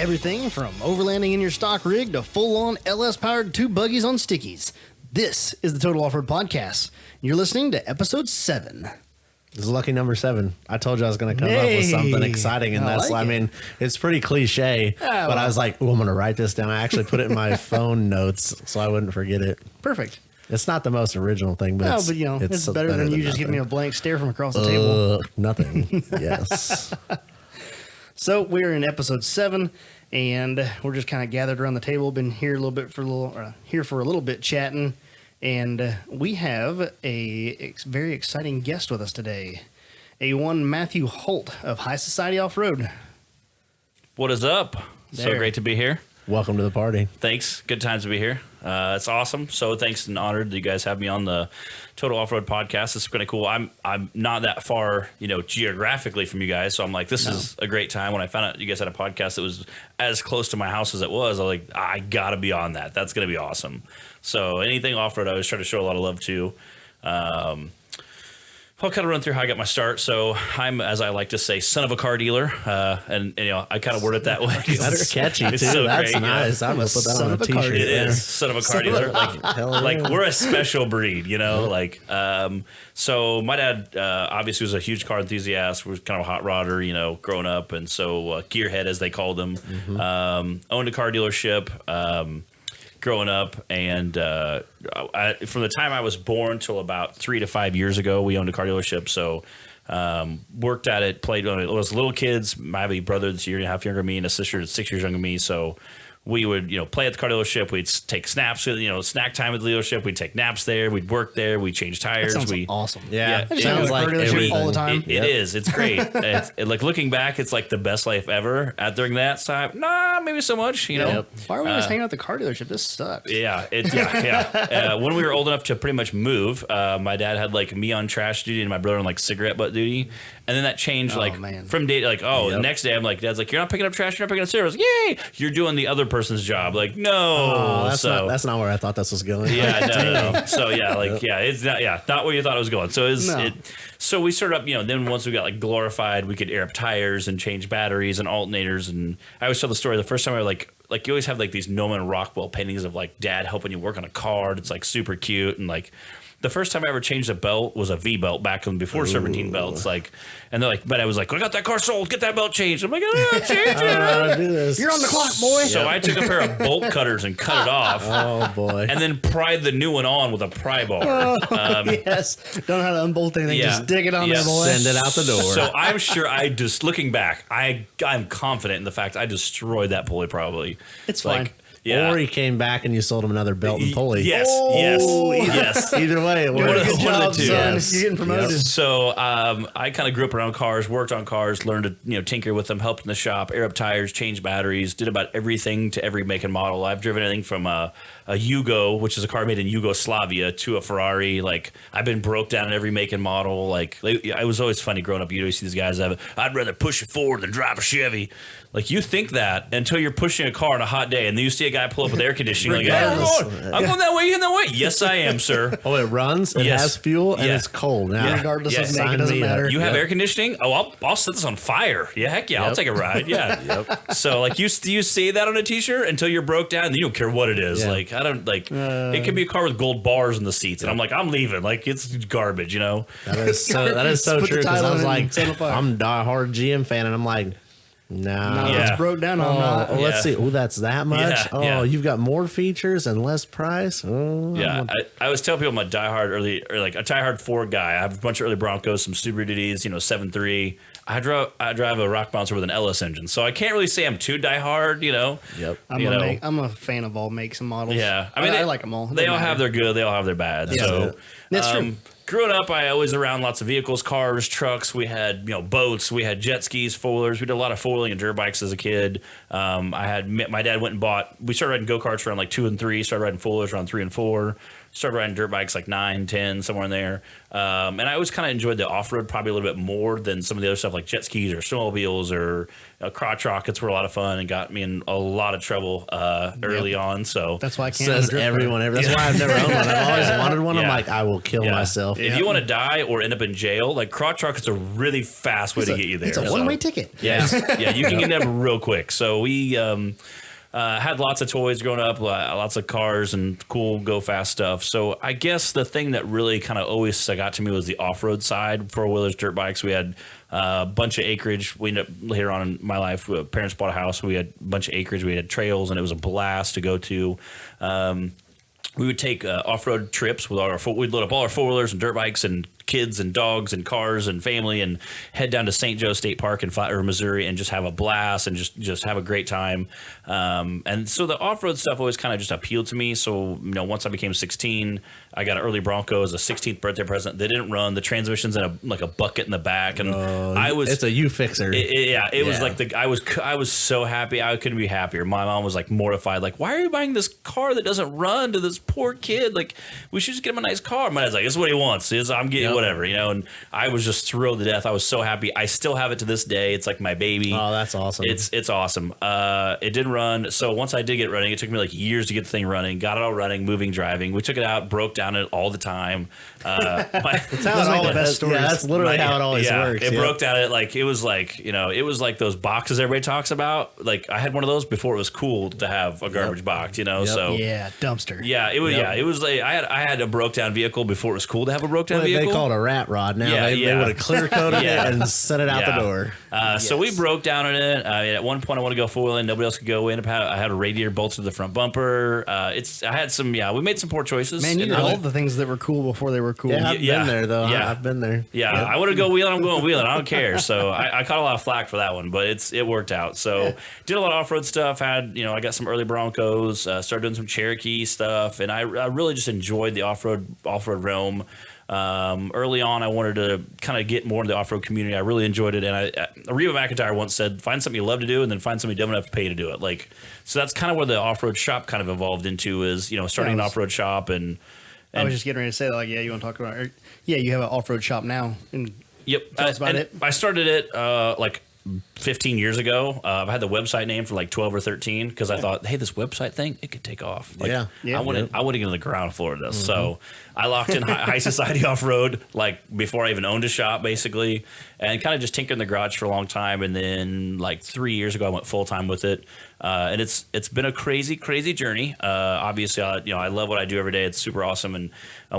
Everything from overlanding in your stock rig to full-on LS-powered 2 buggies on stickies. This is the Total Offroad Podcast. You're listening to episode 7. This is lucky number 7. I told you I was going to come up with something exciting in this. I mean, it's pretty cliche, but I was like, I'm going to write this down. I actually put it in my phone notes so I wouldn't forget it. Perfect. It's not the most original thing, but it's better than you just give me a blank stare from across the table. Nothing. Yes. So we're in episode 7, and we're just kind of gathered around the table. Been here for a little bit chatting, and we have a very exciting guest with us today. One Matthew Holt of High Society Off-Road. What is up? There. So great to be here. Welcome to the party. Thanks. Good times to be here. It's awesome. So thanks and honored that you guys have me on the Total Off-Road podcast. It's kind of cool. I'm not that far, geographically from you guys. So I'm like, this is a great time. When I found out you guys had a podcast that was as close to my house as it was, I was like, I got to be on that. That's going to be awesome. So anything off-road, I always try to show a lot of love to. I'll kind of run through how I got my start. So I'm, as I like to say, son of a car dealer. And I kind of word it that way. That's catchy, too. So That's great, nice. I'm going to put that on a t-shirt. It is. Son of a car dealer. Like we're a special breed, So my dad obviously was a huge car enthusiast, was kind of a hot rodder, growing up. And so gearhead, as they called him, owned a car dealership. Growing up, and from the time I was born till about 3 to 5 years ago, we owned a car dealership. So worked at it, played on it. It was little kids. I have a brother that's a year and a half younger than me, and a sister that's 6 years younger than me. So we would, play at the car dealership. We'd take snaps, snack time at the dealership. We'd take naps there. We'd work there. We'd change tires. That sounds awesome. Yeah, it sounds like all the time. It is. It's great. Like looking back, it's like the best life ever. During that time, maybe so much. Why are we always hanging out at the car dealership? This sucks. Yeah. When we were old enough to pretty much move, my dad had like me on trash duty and my brother on like cigarette butt duty. And then that changed from day to the next day I'm like, Dad's like, you're not picking up trash, you're not picking up cigarettes. Yay! You're doing the other person's job. Like, no. That's not where I thought this was going. Yeah, no. So it's not where you thought it was going. So so we started up, then once we got like glorified, we could air up tires and change batteries and alternators. And I always tell the story the first time I like you always have like these Norman Rockwell paintings of like dad helping you work on a car. It's like super cute. And like the first time I ever changed a belt was a V belt back before serpentine belts. And they're like, but I was like, I got that car sold. Get that belt changed. I'm like, change it. You're on the clock, boy. So I took a pair of bolt cutters and cut it off. Oh boy! And then pried the new one on with a pry bar. Yes. Don't know how to unbolt anything. Yeah. Just dig it on there, boy. Send it out the door. So I'm sure looking back, I'm confident in the fact I destroyed that pulley probably. It's fine. Yeah. Or he came back and you sold him another belt and pulley. Yes. Either way, it worked. worked. Good job, son. Yes. You're getting promoted. Yep. So I kind of grew up around cars, worked on cars, learned to tinker with them, helped in the shop, air up tires, change batteries, did about everything to every make and model. I've driven anything from a Yugo, which is a car made in Yugoslavia, to a Ferrari. Like I've been broke down in every make and model. Like it was always funny growing up. You always see these guys I'd rather push a Ford than drive a Chevy. Like you think that until you're pushing a car on a hot day, and then you see a guy pull up with air conditioning. Like, I'm going that way, you that way. Yes, I am, sir. Oh, it runs. It has fuel, and it's cold. Now, regardless of make, it doesn't matter. You have air conditioning. Oh, I'll set this on fire. Yeah, heck yeah, I'll take a ride. Yeah. So like you see that on a T-shirt until you're broke down, and you don't care what it is. Like I don't like. It could be a car with gold bars in the seats, and I'm like, I'm leaving. Like it's garbage, That is so true. Because I was like, I'm a diehard GM fan, and I'm like. No, it's broke down on that. Let's see. Oh, that's that much. You've got more features and less price. I always tell people I'm a diehard Ford guy. I have a bunch of early Broncos, some Subaru Duties, 7.3. I drive a rock bouncer with an LS engine, so I can't really say I'm too diehard. Yep. I'm a fan of all makes and models. Yeah, I mean I like them all. They all have their good. They all have their bad. That's true. Growing up, I was around lots of vehicles, cars, trucks. We had, boats. We had jet skis, foilers. We did a lot of foiling and dirt bikes as a kid. My dad went and bought. We started riding go karts around like 2 and 3. Started riding foilers around 3 and 4. Started riding dirt bikes like 9, 10, somewhere in there. And I always kind of enjoyed the off road probably a little bit more than some of the other stuff like jet skis or snowmobiles or crotch rockets were a lot of fun and got me in a lot of trouble early on. So that's why I can't. Says everyone. That's why I've never owned one. I've always wanted one. I'm like, I will kill myself. If you want to die or end up in jail, like crotch rockets are a really fast way to get you there. It's a one-way ticket. Yeah, you can get there real quick. So we had lots of toys growing up, lots of cars and cool go fast stuff. So I guess the thing that really kind of always stuck out to me was the off-road side, four-wheelers, dirt bikes. We had a bunch of acreage. We ended up later on in my life, parents bought a house. We had a bunch of acreage. We had trails, and it was a blast to go to. We would take off-road trips with we'd load up all our four-wheelers and dirt bikes and kids and dogs and cars and family and head down to St. Joe State Park in Flat River, Missouri and just have a blast and just have a great time. And so the off-road stuff always kind of just appealed to me. So, once I became 16, I got an early Bronco as a 16th birthday present. They didn't run. The transmission's in a bucket in the back. And it's a U-fixer. It was like I was so happy. I couldn't be happier. My mom was like mortified. Like, why are you buying this car that doesn't run to this poor kid? Like, we should just get him a nice car. My dad's like, this is what he wants. I'm getting whatever, and I was just thrilled to death. I was so happy. I still have it to this day. It's like my baby. Oh, that's awesome. It's awesome. It didn't run. So once I did get it running, it took me like years to get the thing running. Got it all running, moving, driving. We took it out, broke down it all the time. That's how the best stories. Yeah, that's literally how it always works. It broke down it like it was like those boxes everybody talks about. Like I had one of those before it was cool to have a garbage box, So dumpster. Yeah, it was. Yeah, it was like I had a broke down vehicle before it was cool to have a broke down vehicle. They call it a rat rod now. They would have clear coated it and set it out the door. So we broke down in it. At one point, I wanted to go four wheeling. Nobody else could go in. I had a radiator bolted to the front bumper. I had some. We made some poor choices. Man, you did all the things that were cool before they were cool. Yeah, I've been there though. Yeah. I've been there. Yeah, I want to go wheeling. I'm going wheeling. I don't care. So I caught a lot of flack for that one, but it worked out. So did a lot of off road stuff. Had I got some early Broncos. Started doing some Cherokee stuff, and I really just enjoyed the off road realm. Early on, I wanted to kind of get more into the off-road community. I really enjoyed it, and Reba McEntire once said, "Find something you love to do, and then find something you don't have to pay to do it." Like, so that's kind of where the off-road shop kind of evolved into is starting an off-road shop and. I was just getting ready to say that. Like, you want to talk about? You have an off-road shop now. And yep, tell us about it. I started it like 15 years ago. I had the website name for like 12 or 13 because I thought, hey, this website thing, it could take off. Like, I want to get on the ground floor of this. So I locked in high society off road like before I even owned a shop, basically, and kind of just tinkered in the garage for a long time. And then like 3 years ago, I went full time with it. And it's been a crazy journey. Obviously, I love what I do every day. It's super awesome, and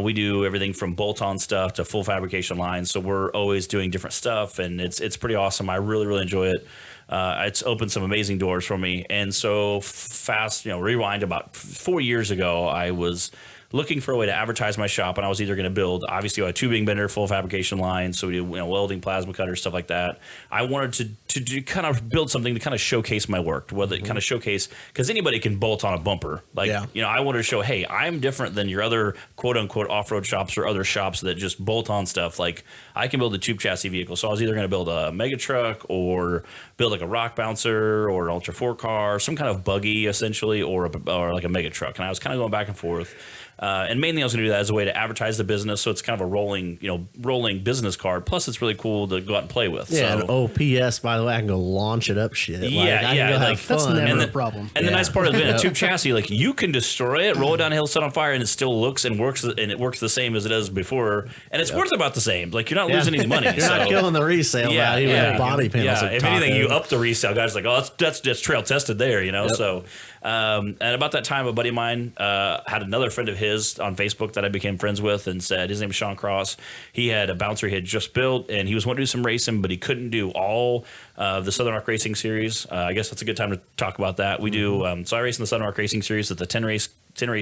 we do everything from bolt-on stuff to full fabrication lines. So we're always doing different stuff, and it's pretty awesome. I really enjoy it. It's opened some amazing doors for me. And so fast, rewind about 4 years ago, I was looking for a way to advertise my shop, and I was either going to build, obviously, a tubing bender, full fabrication line, so we do welding, plasma cutters, stuff like that. I wanted to kind of build something to kind of showcase my work, whether kind of showcase, because anybody can bolt on a bumper. Like, I wanted to show, hey, I'm different than your other quote-unquote off-road shops or other shops that just bolt on stuff. Like, I can build a tube chassis vehicle, so I was either going to build a mega truck or build like a rock bouncer or an Ultra 4 car, some kind of buggy, essentially, or like a mega truck. And I was kind of going back and forth. And mainly I was going to do that as a way to advertise the business, so it's kind of a rolling business card. Plus, it's really cool to go out and play with. Yeah, and OPS, by the way, I can go launch it up shit. I can go have fun. That's never a problem. And the nice part of it, a tube chassis, like you can destroy it, roll it down a hill, set on fire, and it still looks and works, and it works the same as it does before, and it's worth about the same. Like you're not losing any money. You're not killing the resale value. Body panels. If anything, you up the resale. Guys like, oh, that's trail tested there, So. And about that time, a buddy of mine had another friend of his on Facebook that I became friends with, and said, his name is Sean Cross. He had a bouncer he had just built, and he was wanting to do some racing, but he couldn't do all the Southern Arc Racing Series. I guess that's a good time to talk about that. We do. So I race in the Southern Arc Racing Series at the 10 race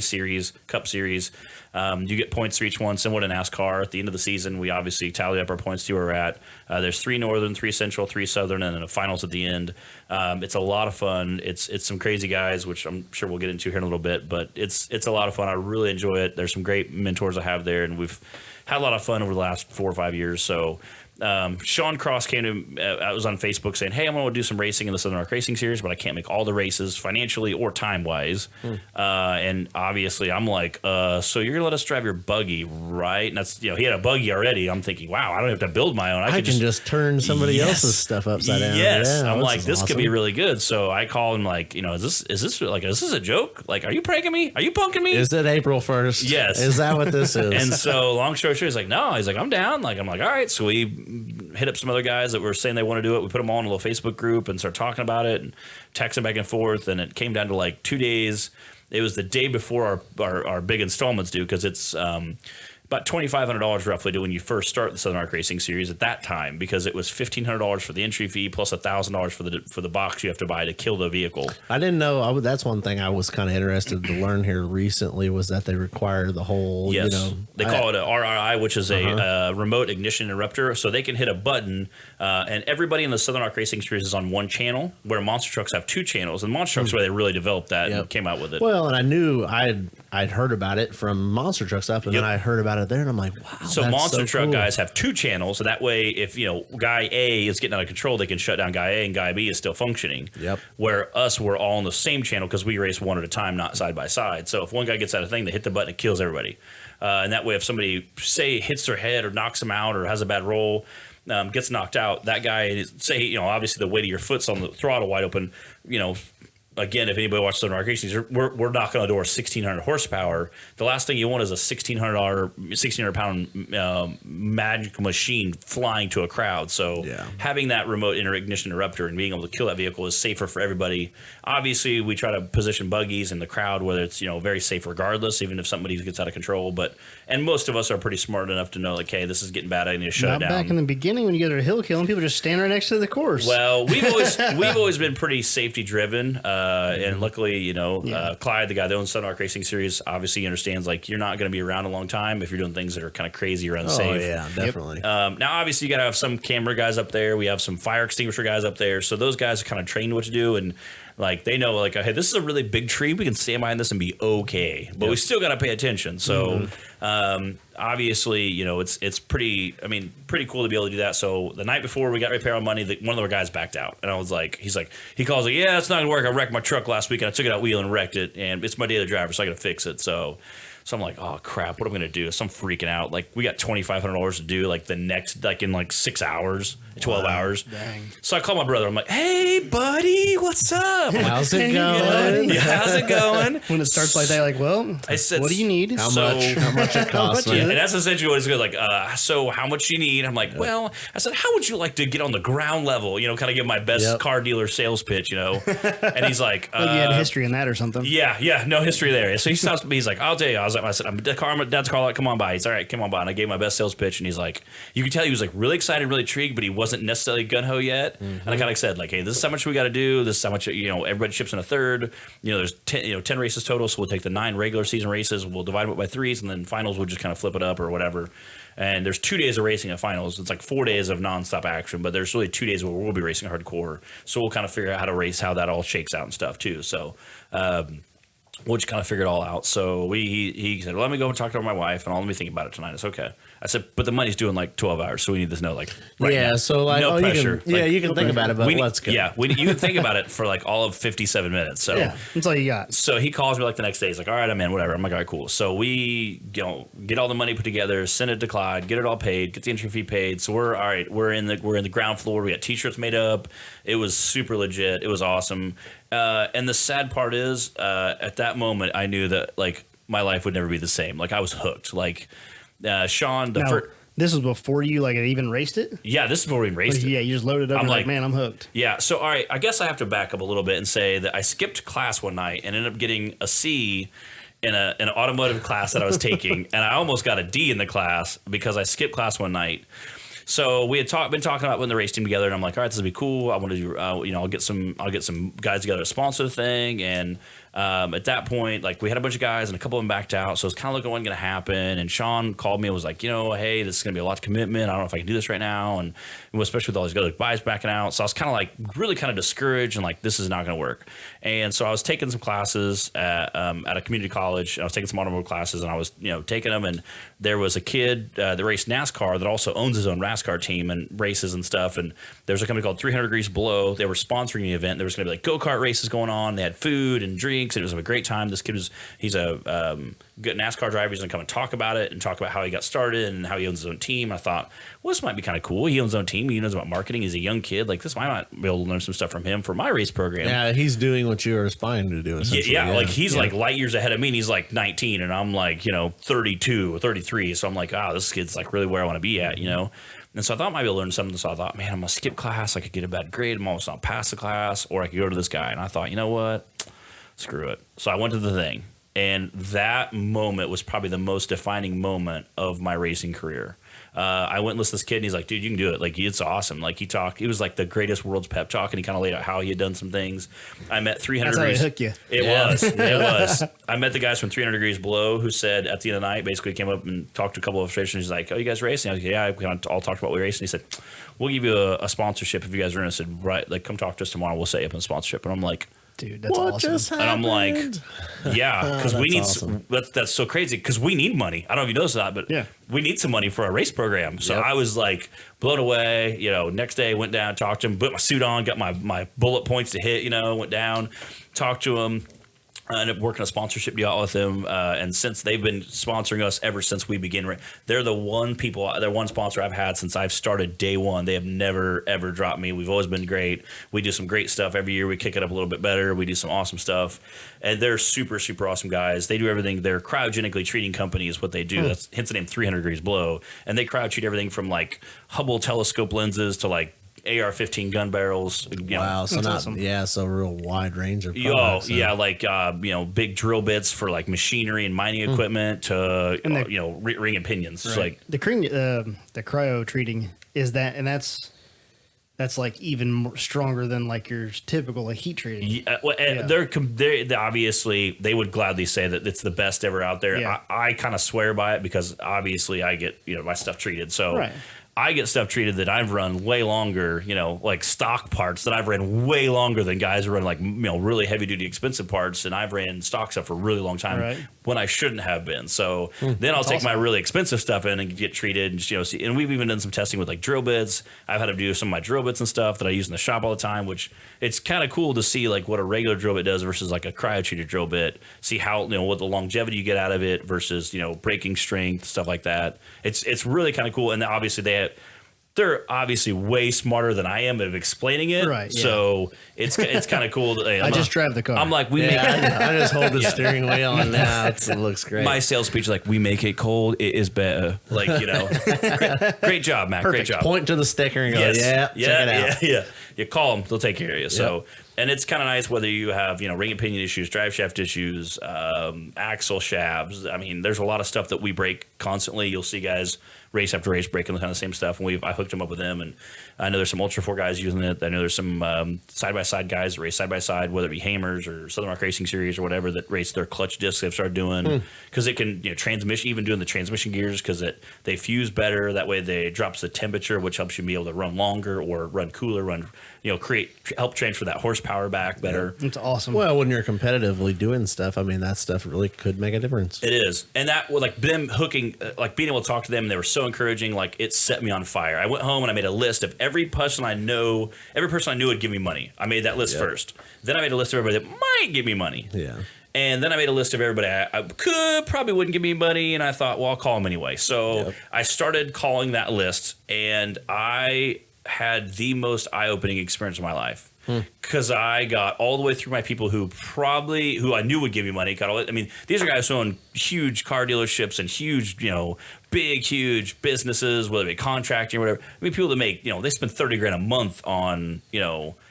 series, Cup Series. You get points for each one, similar to NASCAR. At the end of the season, we obviously tally up our points to where we're at. There's 3 Northern, 3 Central, 3 Southern, and then a finals at the end. It's a lot of fun. It's some crazy guys, which I'm sure we'll get into here in a little bit, but it's a lot of fun. I really enjoy it. There's some great mentors I have there, and we've had a lot of fun over the last 4 or 5 years. So Sean Cross came to I was on Facebook saying, hey, I'm going to do some racing in the Southern Arc Racing Series, but I can't make all the races financially or time-wise. And obviously, I'm like, so you're going to let us drive your buggy, right? And that's, he had a buggy already. I'm thinking, wow, I don't have to build my own. I can just turn somebody else's stuff upside down. Yes. Yeah, I'm like, this awesome. could be really good. So I call him like, is this a joke? Like, are you pranking me? Are you punking me? Is it April 1st? Yes. Is that what this is? And so long story short, he's like, no. He's like, I'm down. Like, I'm like, all right. So we hit up some other guys that were saying they want to do it. We put them all in a little Facebook group and started talking about it and texting back and forth. And it came down to like 2 days. It was the day before our big installments due, because it's about $2,500 roughly to when you first start the Southern Arc Racing Series at that time, because it was $1,500 for the entry fee plus $1,000 for the box you have to buy to kill the vehicle. I didn't know. That's one thing I was kind of interested to learn here recently, was that they require the whole. Yes, they call it a RRI, which is a remote ignition interrupter. So they can hit a button, and everybody in the Southern Arc Racing Series is on one channel, where monster trucks have two channels. And monster trucks, where they really developed that and came out with it. Well, and I knew I'd heard about it from monster truck stuff, and then I heard about it there, and I'm like, wow. So that's monster truck cool. guys have two channels, so that way, if guy A is getting out of control, they can shut down guy A, and guy B is still functioning. Yep. Where we're all on the same channel because we race one at a time, not side by side. So if one guy gets out of thing, they hit the button, it kills everybody. And that way, if somebody say hits their head or knocks them out or has a bad roll, gets knocked out, that guy, say, obviously the weight of your foot's on the throttle wide open, again, if anybody watches Southern Arc Racing, we're knocking on the door 1,600 horsepower. The last thing you want is a $1,600 magical machine flying to a crowd. So having that remote ignition interrupter and being able to kill that vehicle is safer for everybody. Obviously, we try to position buggies in the crowd where it's very safe regardless, even if somebody gets out of control. And most of us are pretty smart enough to know, like, hey, this is getting bad. I need to shut it down. Back in the beginning when you go to a hill killing, people just stand right next to the course. Well, we've always been pretty safety driven. And luckily, Clyde, the guy that owns Southern Arc Racing Series, obviously understands, like, you're not going to be around a long time if you're doing things that are kind of crazy or unsafe. Oh, yeah, definitely. Now, obviously, you got to have some camera guys up there. We have some fire extinguisher guys up there. So those guys are kind of trained what to do. And, like, they know, like, hey, this is a really big tree. We can stand behind this and be okay. But we still got to pay attention. So, obviously, it's pretty cool to be able to do that. So the night before we got repair on Monday, one of the guys backed out. And I was like, he calls like, yeah, it's not going to work. I wrecked my truck last week and I took it out wheel and wrecked it. And it's my daily driver, so I got to fix it. So I'm like, oh, crap, what am I going to do? So I'm freaking out. Like, we got $2,500 to do, like, the next, like, in, like, 6 hours, 12 hours. Dang. So I call my brother. I'm like, hey, buddy, what's up? How's it going? How's it going? When it starts like that, like, well, I said, what do you need? How much it costs? And that's essentially what it's good. Like, so how much you need? I'm like, well, I said, how would you like to get on the ground level? Kind of give my best car dealer sales pitch, And he's like, you had history in that or something. Yeah, no history there. So he stops me. He's like, I'll tell you. I said, I'm Dad's car. Come on by. He's all right. Come on by. And I gave my best sales pitch, and he's like, you could tell he was like really excited, really intrigued, but he wasn't necessarily gun ho yet. And I kind of said, like, hey, this is how much we got to do. This is how much everybody chips in a third. There's 10 races total, so we'll take the 9 regular season races, we'll divide them up by 3s, and then finals we'll just kind of flip it up or whatever. And there's 2 days of racing at finals. It's like 4 days of nonstop action, but there's really 2 days where we'll be racing hardcore. So we'll kind of figure out how to race, how that all shakes out and stuff too. So. We'll just kind of figure it all out. So he said, well, let me go and talk to my wife, and let me think about it tonight. It's okay. I said, but the money's due in like 12 hours, so we need to know, like, right now. So like, no pressure. You can think about it, but let's go. Yeah, you can think about it for like all of 57 minutes. So that's all you got. So he calls me like the next day. He's like, all right, I'm in, whatever. I'm like, all right, cool. So we get all the money put together, send it to Clyde, get it all paid, get the entry fee paid. So we're all right. We're in the ground floor. We got T-shirts made up. It was super legit. It was awesome. And the sad part is, at that moment, I knew that, like, my life would never be the same. Like, I was hooked. Like, Sean, this was before you, like, had even raced it? Yeah, this is before we raced it. Yeah, you just loaded up and like, man, I'm hooked. Yeah, so, all right, I guess I have to back up a little bit and say that I skipped class one night and ended up getting a C in an automotive class that I was taking, and I almost got a D in the class because I skipped class one night. So we had been talking about putting the race team together, and I'm like, all right, this will be cool. I want to do, I'll get some guys together to sponsor the thing, and At that point, like we had a bunch of guys and a couple of them backed out. So it was kind of looking what was going to happen. And Sean called me and was like, hey, this is going to be a lot of commitment. I don't know if I can do this right now. And especially with all these guys backing out. So I was kind of like really kind of discouraged and like, this is not going to work. And so I was taking some classes at a community college. I was taking some automobile classes and I was, taking them. And there was a kid that raced NASCAR that also owns his own NASCAR team and races and stuff. And there's a company called 300 Degrees Below. They were sponsoring the event. There was going to be like go-kart races going on. They had food and drinks. And it was a great time. This kid he's a good NASCAR driver. He's going to come and talk about it and talk about how he got started and how he owns his own team. I thought, well, this might be kind of cool. He owns his own team. He knows about marketing. He's a young kid. Like this, I might be able to learn some stuff from him for my race program. Yeah, he's doing what you were aspiring to do. Yeah, like he's like light years ahead of me. And he's like 19 and I'm like, 32 or 33. So I'm like, this kid's like really where I want to be at, And so I thought I might be able to learn something. So I thought, man, I'm going to skip class. I could get a bad grade. I'm almost not pass the class. Or I could go to this guy. And I thought, you know what? Screw it. So I went to the thing. And that moment was probably the most defining moment of my racing career. I went and listened to this kid, and he's like, dude, you can do it. Like, it's awesome. Like, he was like the greatest world's pep talk, and he kind of laid out how he had done some things. I met 300 That's Degrees. How he hooked you. It was. I met the guys from 300 Degrees Below who said at the end of the night, basically came up and talked to a couple of stations. He's like, oh, you guys racing? I was like, yeah, we kind of all talked about what we racing. He said, we'll give you a sponsorship if you guys are interested. Right? Like, come talk to us tomorrow. We'll set you up in a sponsorship. And I'm like, dude, that's what awesome. just happened? And I'm like, yeah, because we need awesome. that's so crazy because we need money. I don't know if you noticed that, but we need some money for our race program. So I was like blown away. Next day went down, talked to him, put my suit on, got my bullet points to hit. Went down, talked to him. I ended up working a sponsorship deal with them, and since they've been sponsoring us ever since we began, they're the one sponsor I've had since I've started day one. They have never ever dropped me. We've always been great. We do some great stuff every year. We kick it up a little bit better. We do some awesome stuff, and they're super super awesome guys. They do everything. They're cryogenically treating company is what they do. That's hence the name 300 Degrees Below, and they cryo treat everything from like Hubble telescope lenses to like AR-15 gun barrels. Wow, so awesome. So real wide range of products. Big drill bits for like machinery and mining equipment to ring and pinions. Right. So like the cryo treating is that, and that's like even more stronger than like your typical like heat treating. They're obviously they would gladly say that it's the best ever out there. Yeah. I kind of swear by it because obviously I get my stuff treated. So. Right. I get stuff treated that I've run way longer, like stock parts that I've ran way longer than guys who run like, really heavy duty expensive parts. And I've ran stock stuff for a really long time when I shouldn't have been. So then I'll take my really expensive stuff in and get treated and see. And we've even done some testing with like drill bits. I've had to do some of my drill bits and stuff that I use in the shop all the time, which it's kind of cool to see like what a regular drill bit does versus like a cryo treated drill bit. See how, what the longevity you get out of it versus, braking strength, stuff like that. It's really kind of cool. And obviously they're obviously way smarter than I am at explaining it. Right. Yeah. So it's kind of cool. I just drive the car. I'm like, I just hold the steering wheel and now it looks great. My sales speech is like, we make it cold. It is better. Like, great job, Matt. Perfect. Great job. Point to the sticker and go, check it out. Yeah. You call them, they'll take care of you. So, and it's kind of nice whether you have, ring and pinion issues, drive shaft issues, axle shafts. I mean, there's a lot of stuff that we break constantly. You'll see guys race after race breaking the kind of same stuff. And I hooked them up with them. And I know there's some Ultra 4 guys using it. I know there's some side-by-side guys that race side-by-side, whether it be Hamers or Southern Rock Racing Series or whatever, that race their clutch discs they've started doing. Because it can, transmission, even doing the transmission gears, because they fuse better. That way they drops the temperature, which helps you be able to run longer or run cooler, help transfer that horsepower back better. It's awesome. Well, when you're competitively doing stuff, I mean, that stuff really could make a difference. It is. And that, like them hooking, like being able to talk to them, they were so encouraging, like it set me on fire. I went home and I made a list of every person I knew would give me money. I made that list first. Then I made a list of everybody that might give me money. Yeah. And then I made a list of everybody I probably wouldn't give me money. And I thought, well, I'll call them anyway. So I started calling that list, and I had the most eye-opening experience of my life. Because I got all the way through my people who I knew would give me money. These are guys who own huge car dealerships and huge, big, huge businesses, whether it be contracting or whatever. I mean, people that make, they spend $30,000 a month on,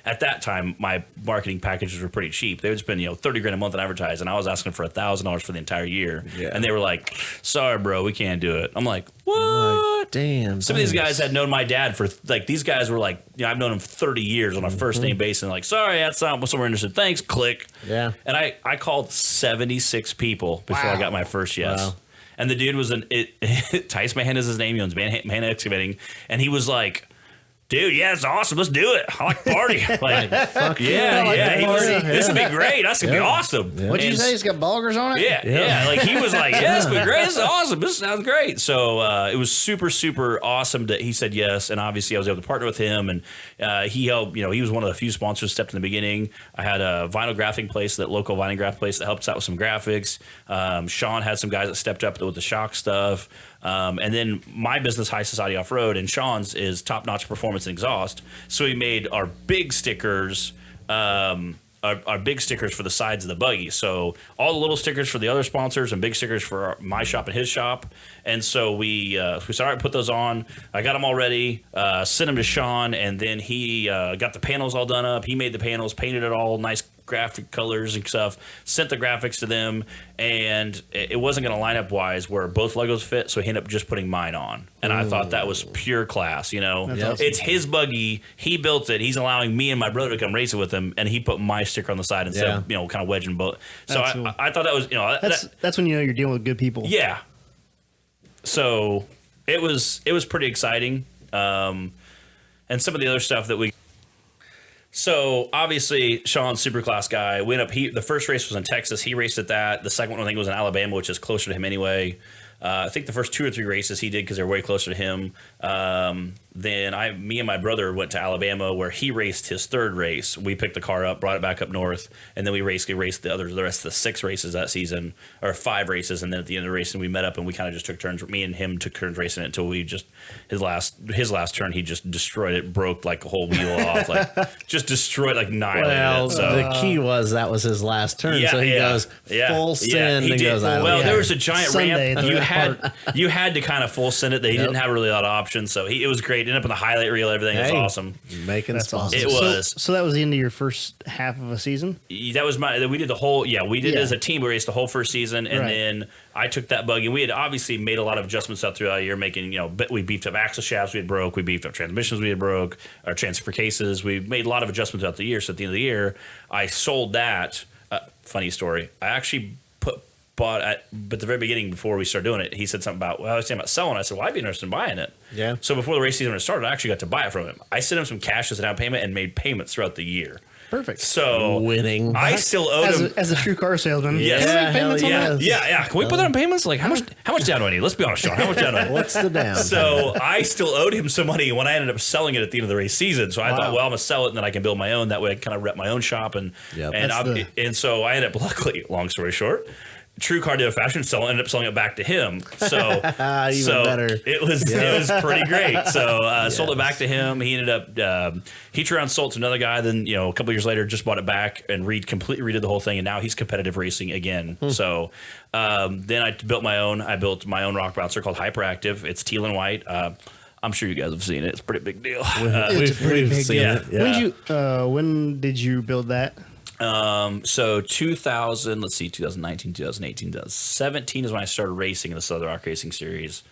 at that time, my marketing packages were pretty cheap. They would spend, $30,000 a month on advertising. I was asking for $1,000 for the entire year. Yeah. And they were like, sorry, bro, we can't do it. I'm like, what? Like, damn. Some of these guys had known my dad for, these guys were like, I've known him for 30 years on a first name basis. And like, sorry, that's not somewhere interested. Thanks, click. Yeah. And I called 76 people before I got my first yes. Wow. And the dude was Tice Mahan is his name. He owns Mahan Excavating. And he was like, dude, yeah, it's awesome. Let's do it. I like to party. Like, fuck yeah. This would be great. That's going to be awesome. Yeah. What'd you say? It's got boggers on it? Yeah. Like, he was like, yeah, this would be great. This is awesome. This sounds great. So it was super, super awesome that he said yes. And obviously, I was able to partner with him. And he helped, he was one of the few sponsors stepped in the beginning. I had a vinyl graphing place, that local vinyl graph place that helped us out with some graphics. Sean had some guys that stepped up with the shock stuff. And then my business, High Society Off-Road, and Sean's is Top Notch Performance and Exhaust. So we made our big stickers, our big stickers for the sides of the buggy. So all the little stickers for the other sponsors and big stickers for my shop and his shop. And so we said, all right, put those on. I got them all ready, sent them to Sean, and then he got the panels all done up. He made the panels, painted it all nice graphic colors and stuff, sent the graphics to them, and it wasn't going to line up wise where both logos fit, so he ended up just putting mine on. And I thought that was pure class, That's awesome. It's his buggy, he built it, he's allowing me and my brother to come race it with him, and he put my sticker on the side instead of, kind of wedging both. So I thought that was, that's when you're dealing with good people. Yeah. So it was pretty exciting. And some of the other stuff that So obviously Sean's super class guy. The first race was in Texas. He raced at that. The second one I think was in Alabama, which is closer to him anyway. I think the first 2 or 3 races he did because they're way closer to him. Then me and my brother went to Alabama where he raced his third race. We picked the car up, brought it back up north, and then we basically raced the rest of the 6 races that season, or 5 races. And then at the end of the race, we met up and we kind of just took turns. Me and him took turns racing it until his last turn, he just destroyed it, broke like a whole wheel off, like just destroyed, like annihilated it. So the key was that was his last turn. So he goes full send and goes out. Well, there was a giant Sunday, ramp. You had to kind of full send it. They didn't have really a lot of options, so it was great. Ended up in the highlight reel. Everything was awesome. Making awesome. It was. So that was the end of your first half of a season. That was we did the whole. Yeah, we did it as a team. We raced the whole first season, and then I took that buggy. We had obviously made a lot of adjustments throughout the year, making we beefed up axle shafts we had broke, we beefed up transmissions we had broke, our transfer cases. We made a lot of adjustments throughout the year. So at the end of the year, I sold that. Funny story. I actually but at the very beginning, before we started doing it, he said something about, I was saying about selling. I said, well, I'd be interested in buying it. Yeah. So before the race season started, I actually got to buy it from him. I sent him some cash as a down payment and made payments throughout the year. Perfect. So winning. I still owed him as a true car salesman. Yes. Yeah. Can we put that on payments? Like how much down do I need? Let's be honest, Sean. How much down do I need? What's the down? So I still owed him some money when I ended up selling it at the end of the race season. So I thought, well, I'm gonna sell it and then I can build my own. That way I kind of rep my own shop and so I ended up, luckily, long story short, true car dealer fashion, ended up selling it back to him. So better. It was pretty great. So sold it back to him. He ended up he turned around, sold it to another guy. Then a couple years later, just bought it back and completely redid the whole thing. And now he's competitive racing again. So then I built my own. I built my own rock bouncer called Hyperactive. It's teal and white. I'm sure you guys have seen it. It's a pretty big deal. It's a pretty big deal. Yeah. When did you build that? So 2019, 2018, 2017 is when I started racing in the Southern Rock Racing Series.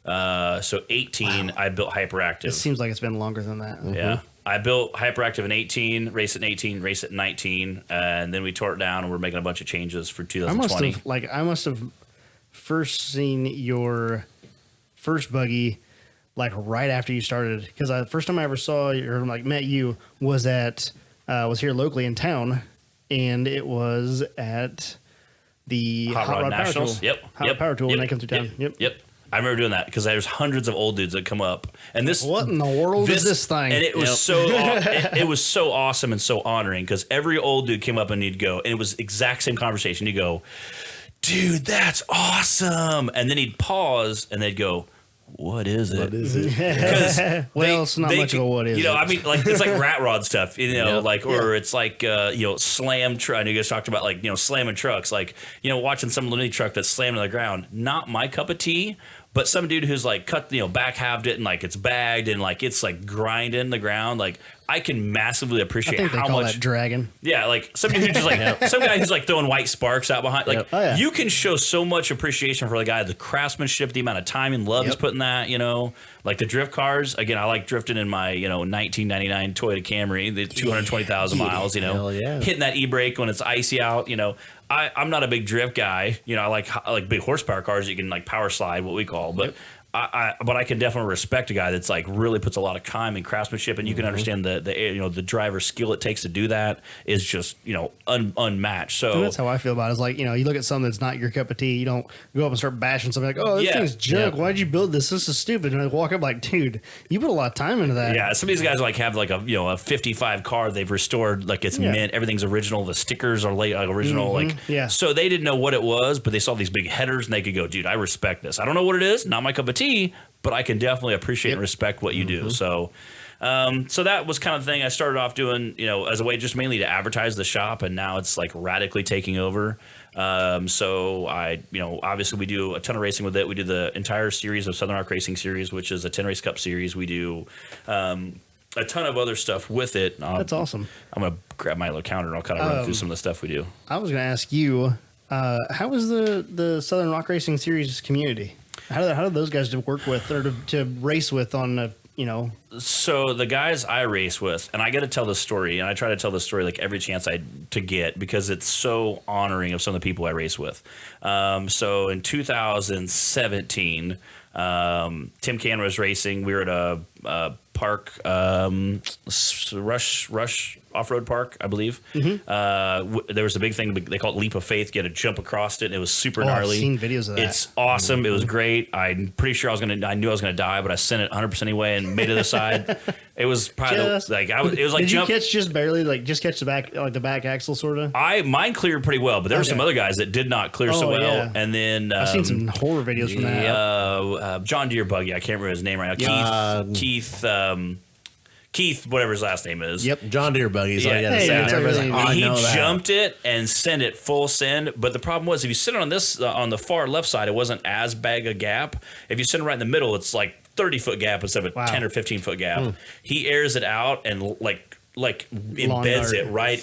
So 18, I built Hyperactive. It seems like it's been longer than that. Mm-hmm. Yeah. I built Hyperactive in 18, race it in 18, race it in 19, and then we tore it down and we're making a bunch of changes for 2020. I must have first seen your first buggy like right after you started, because the first time I ever saw you or met you was was here locally in town, and it was at the Hot Rod Nationals. Power Tool. Hot Rod Power Tool when they come through town. Yep. I remember doing that because there's hundreds of old dudes that come up, and what in the world is this thing? And it was it was so awesome and so honoring because every old dude came up and he'd go, and it was exact same conversation. He'd go, "Dude, that's awesome," and then he'd pause and they'd go, what is it? What is it? Well, it's not much of a what is it. I mean, like, it's like rat rod stuff, or it's like, slam truck. I know you guys talked about, slamming trucks. Like, watching some little truck that's slammed on the ground. Not my cup of tea, But some dude who's like cut, back halved it and like it's bagged and like it's like grinding the ground, like I can massively appreciate I think they how call much that dragon. Yeah, like somebody who just like some guy who's like throwing white sparks out behind. Like yeah. you can show so much appreciation for the guy, the craftsmanship, the amount of time and love he's put in that. Like the drift cars. Again, I like drifting in my 1999 Toyota Camry, the 220,000 miles. Hitting that e-brake when it's icy out. I'm not a big drift guy. I like big horsepower cars that you can like power slide, what we call, but. But I can definitely respect a guy that's like really puts a lot of time and craftsmanship, and you can understand the driver's skill it takes to do that is just unmatched. So and that's how I feel about it. It's like you look at something that's not your cup of tea, you don't go up and start bashing something like, oh, this thing's junk. Why'd you build this? This is stupid. And I walk up like, dude, you put a lot of time into that. Yeah, some of these guys like have like a 55 car they've restored, like it's mint, everything's original, the stickers are original, so they didn't know what it was, but they saw these big headers and they could go, dude, I respect this. I don't know what it is, not my cup of tea, but I can definitely appreciate and respect what you do. So so that was kind of the thing I started off doing, as a way just mainly to advertise the shop, and now it's like radically taking over. So I, obviously we do a ton of racing with it. We do the entire series of Southern Rock Racing Series, which is a 10 race cup series. We do a ton of other stuff with it. That's awesome. I'm going to grab my little counter and I'll kind of run through some of the stuff we do. I was going to ask you, how is the Southern Rock Racing Series community? How do those guys work with or to race with on a, So the guys I race with, and I got to tell this story, and I try to tell this story like every chance to get because it's so honoring of some of the people I race with. So in 2017, Tim Can was racing. We were at a park, Rush Offroad Park, I believe. There was a big thing they call it Leap of Faith. You had to jump across it. And it was super gnarly. I've seen videos of that. It's awesome. It was great. I'm pretty sure I knew I was gonna die, but I sent it 100% anyway and made it aside. It was probably it was like did you catch just barely catch the back the back axle sort of? Mine cleared pretty well, but there were some other guys that did not clear so well. Yeah. And then I've seen some horror videos from that. John Deere buggy. I can't remember his name right now. Keith, whatever his last name is. Yep, John Deere buggies. He jumped it and sent it full send. But the problem was, if you sit on this on the far left side, it wasn't as big a gap. If you sit right in the middle, it's like 30-foot gap instead of a 10 or 15-foot gap. He airs it out and embeds it right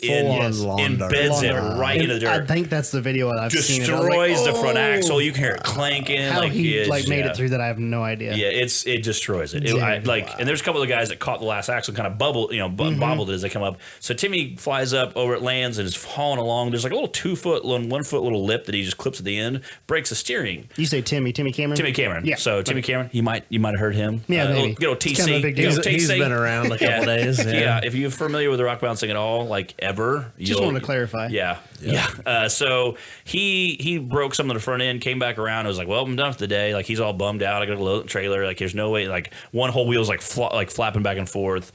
into the dirt. I think that's the video that I've seen. Destroys the front axle. You can hear it clanking. How he made it through that, I have no idea. Yeah, it destroys it. And there's a couple of guys that caught the last axle, kind of bobbled it as they come up. So Timmy flies up over it, lands, and is hauling along. There's like a little 2-foot, 1-foot little lip that he just clips at the end, breaks the steering. You say Timmy Cameron? Timmy Cameron. Yeah. So Timmy Cameron, you might have heard him. Yeah, maybe. TC. Kind of a big deal. He's been around a couple days. Yeah, if you're familiar with the rock bouncing at all, like ever. Just wanted to clarify. Yeah. So he broke some of the front end, came back around. I was like, well, I'm done for the day. Like he's all bummed out. I got to load the trailer. Like there's no way. Like one whole wheel's like flapping back and forth.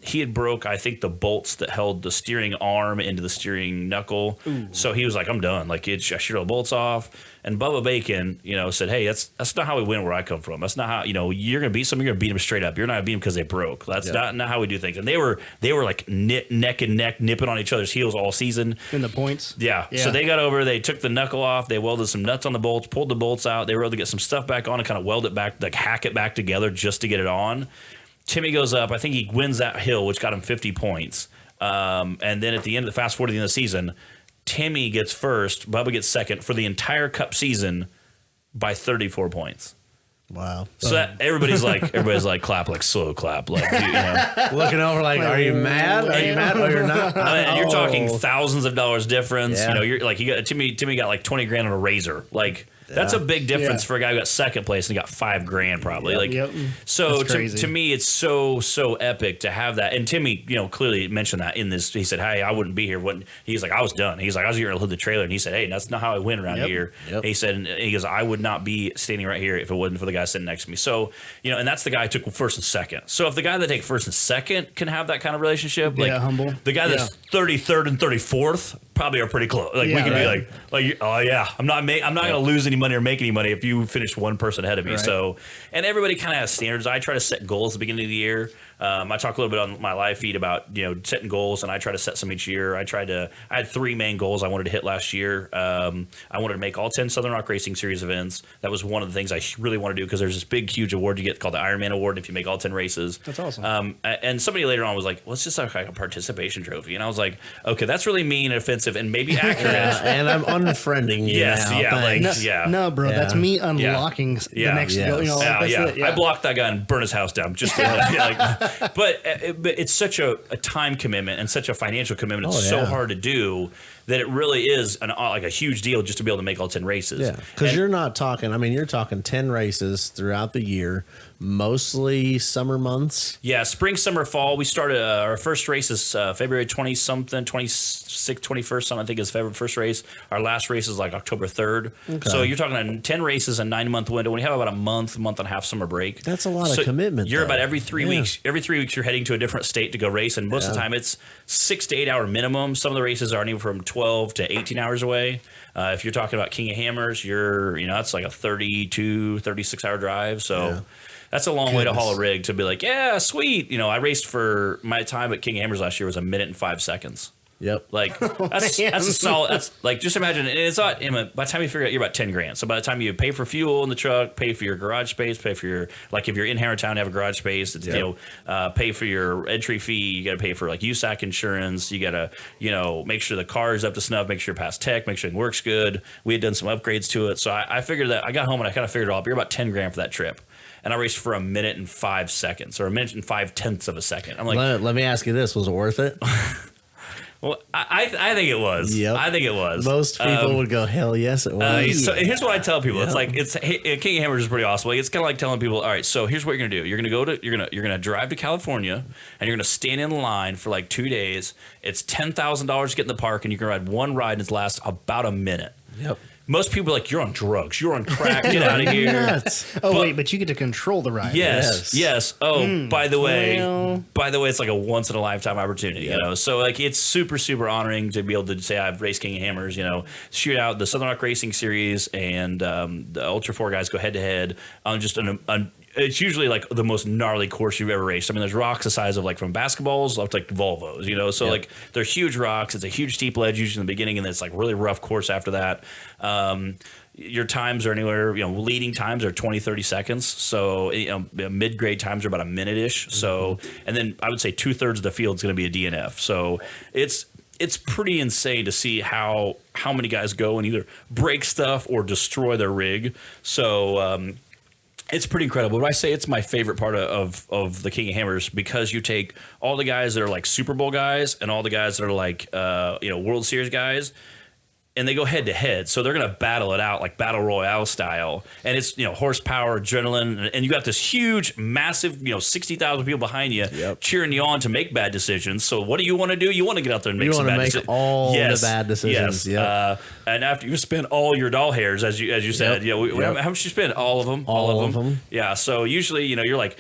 He had broke, I think, the bolts that held the steering arm into the steering knuckle. Ooh. So he was like, I'm done. Like I sheared all the bolts off. And Bubba Bacon, said, hey, that's not how we win where I come from. That's not how, you're going to beat someone, you're going to beat them straight up. You're not going to beat them because they broke. That's not how we do things. And they were like neck and neck, nipping on each other's heels all season. In the points? Yeah. So they got over, they took the knuckle off, they welded some nuts on the bolts, pulled the bolts out. They were able to get some stuff back on and kind of weld it back, like hack it back together just to get it on. Timmy goes up. I think he wins that hill, which got him 50 points. And then at the end of the fast forward to the end of the season, Timmy gets first, Bubba gets second for the entire Cup season by 34 points. Wow. So that everybody's like clap, like slow clap, like looking over like, are you mad? Are you mad? Or you're not? And you're talking thousands of dollars difference. Yeah. You're like Timmy got like 20 grand on a razor. Like that's a big difference for a guy who got second place and got $5,000 probably. So to me, it's so epic to have that. And Timmy, clearly mentioned that in this. He said, "Hey, I wouldn't be here." He's like, "I was done." He's like, "I was here to load the trailer," and he said, "Hey, that's not how I win around here." Yep. He said, "He goes, I would not be standing right here if it wasn't for the guy sitting next to me." So and that's the guy who took first and second. So if the guy that takes first and second can have that kind of relationship, humble. The guy that's 33rd and 34th probably are pretty close. Like we can be like, oh yeah, I'm not going to lose any money or make any money if you finish one person ahead of me. Right. So, and everybody kind of has standards. I try to set goals at the beginning of the year. I talk a little bit on my live feed about setting goals, and I try to set some each year. I had 3 main goals I wanted to hit last year. I wanted to make all 10 Southern Rock Racing Series events. That was one of the things I really want to do because there's this big, huge award you get called the Ironman Award if you make all 10 races. That's awesome. And somebody later on was like, well, it's just like a participation trophy. And I was like, okay, that's really mean and offensive and maybe accurate. And I'm unfriending you now. No, bro, that's me unlocking the next goal. I blocked that guy and burned his house down. Just but it's such a time commitment and such a financial commitment. It's so hard to do that it really is like a huge deal just to be able to make all 10 races. Yeah, because you're not talking, you're talking 10 races throughout the year, mostly summer months. Yeah, spring, summer, fall. We started, our first race is February 20-something, 26th, 21st, something I think is February first race. Our last race is like October 3rd. Okay. So you're talking 10 races, a 9-month window. When you have about a month and a half summer break. That's a lot of commitment. You're about every 3 weeks. Every 3 weeks you're heading to a different state to go race. And most of the time it's 6 to 8 hour minimum. Some of the races are anywhere from 12 to 18 hours away. If you're talking about King of Hammers, it's like a 32, 36 hour drive. So that's a long way to haul a rig to be like, yeah, sweet. I raced for my time at King of Hammers last year was 1 minute and 5 seconds. Yep. Like that's a solid. That's like, just imagine it's not. By the time you figure out, you're about 10 grand. So by the time you pay for fuel in the truck, pay for your garage space, pay for your if you're in Harrowtown, have a garage space. It's, pay for your entry fee. You got to pay for like USAC insurance. You got to make sure the car is up to snuff. Make sure it passed tech. Make sure it works good. We had done some upgrades to it. So I figured that I got home and I kind of figured it all up. You're about 10 grand for that trip. And I raced for 1 minute and 5 seconds, or 1 minute and 5/10 of a second. I'm like, let me ask you this: was it worth it? Well, I think it was. Yep. I think it was. Most people would go, hell yes, it was. So here's what I tell people. It's like King of Hammers is pretty awesome. Like, it's kind of like telling people, all right, so here's what you're gonna do. You're gonna drive to California and you're gonna stand in line for like 2 days. It's $10,000 to get in the park, and you can ride one ride and it lasts about a minute. Yep. Most people are like, you're on drugs. You're on crack. Get out of here. But you get to control the ride. Yes. Oh, by the way, it's like a once in a lifetime opportunity. So like it's super, super honoring to be able to say I've raced King of Hammers. Shoot out the Southern Rock Racing Series and the Ultra 4 guys go head to head on just it's usually like the most gnarly course you've ever raced. There's rocks the size of like from basketballs up to like Volvos, so like they're huge rocks. It's a huge steep ledge usually in the beginning, and then it's like really rough course after that. Your times are anywhere, leading times are 20, 30 seconds. So, mid-grade times are about a minute-ish. Mm-hmm. So, and then I would say 2/3 of the field is going to be a DNF. So it's pretty insane to see how many guys go and either break stuff or destroy their rig. So, it's pretty incredible. But I say it's my favorite part of the King of Hammers because you take all the guys that are like Super Bowl guys and all the guys that are like World Series guys, and they go head to head. So they're going to battle it out like battle royale style. And it's, horsepower, adrenaline, and you got this huge, massive, 60,000 people behind you cheering you on to make bad decisions. So what do you want to do? You want to get out there and make some bad decisions. All the bad decisions. Yes. And after you spend all your doll hairs, as you said, how much you spend? All of them. All of them. Yeah. So usually, you're like,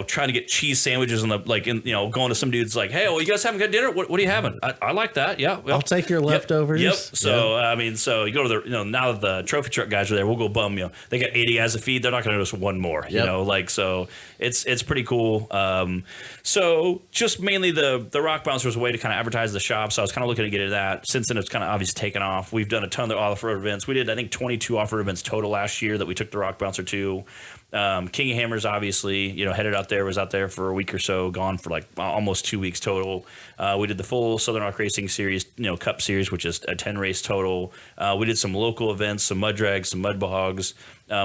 trying to get cheese sandwiches and going to some dude's like, hey, well, you guys haven't got dinner? What are you having? I like that. Yeah. I'll take your leftovers. Yep. So, so you go to the, now that the trophy truck guys are there, we'll go bum, they got 80 guys to feed. They're not going to notice one more, so it's pretty cool. So just mainly the Rock Bouncer was a way to kind of advertise the shop. So I was kind of looking to get into that. Since then, it's kind of obviously taken off. We've done a ton of off-road events. We did, I think, 22 off-road events total last year that we took the Rock Bouncer to. King of Hammers, obviously, headed out there, was out there for a week or so, gone for like almost 2 weeks total. We did the full Southern Rock Racing Series, Cup Series, which is a 10 race total. We did some local events, some mud drags, some mud bogs.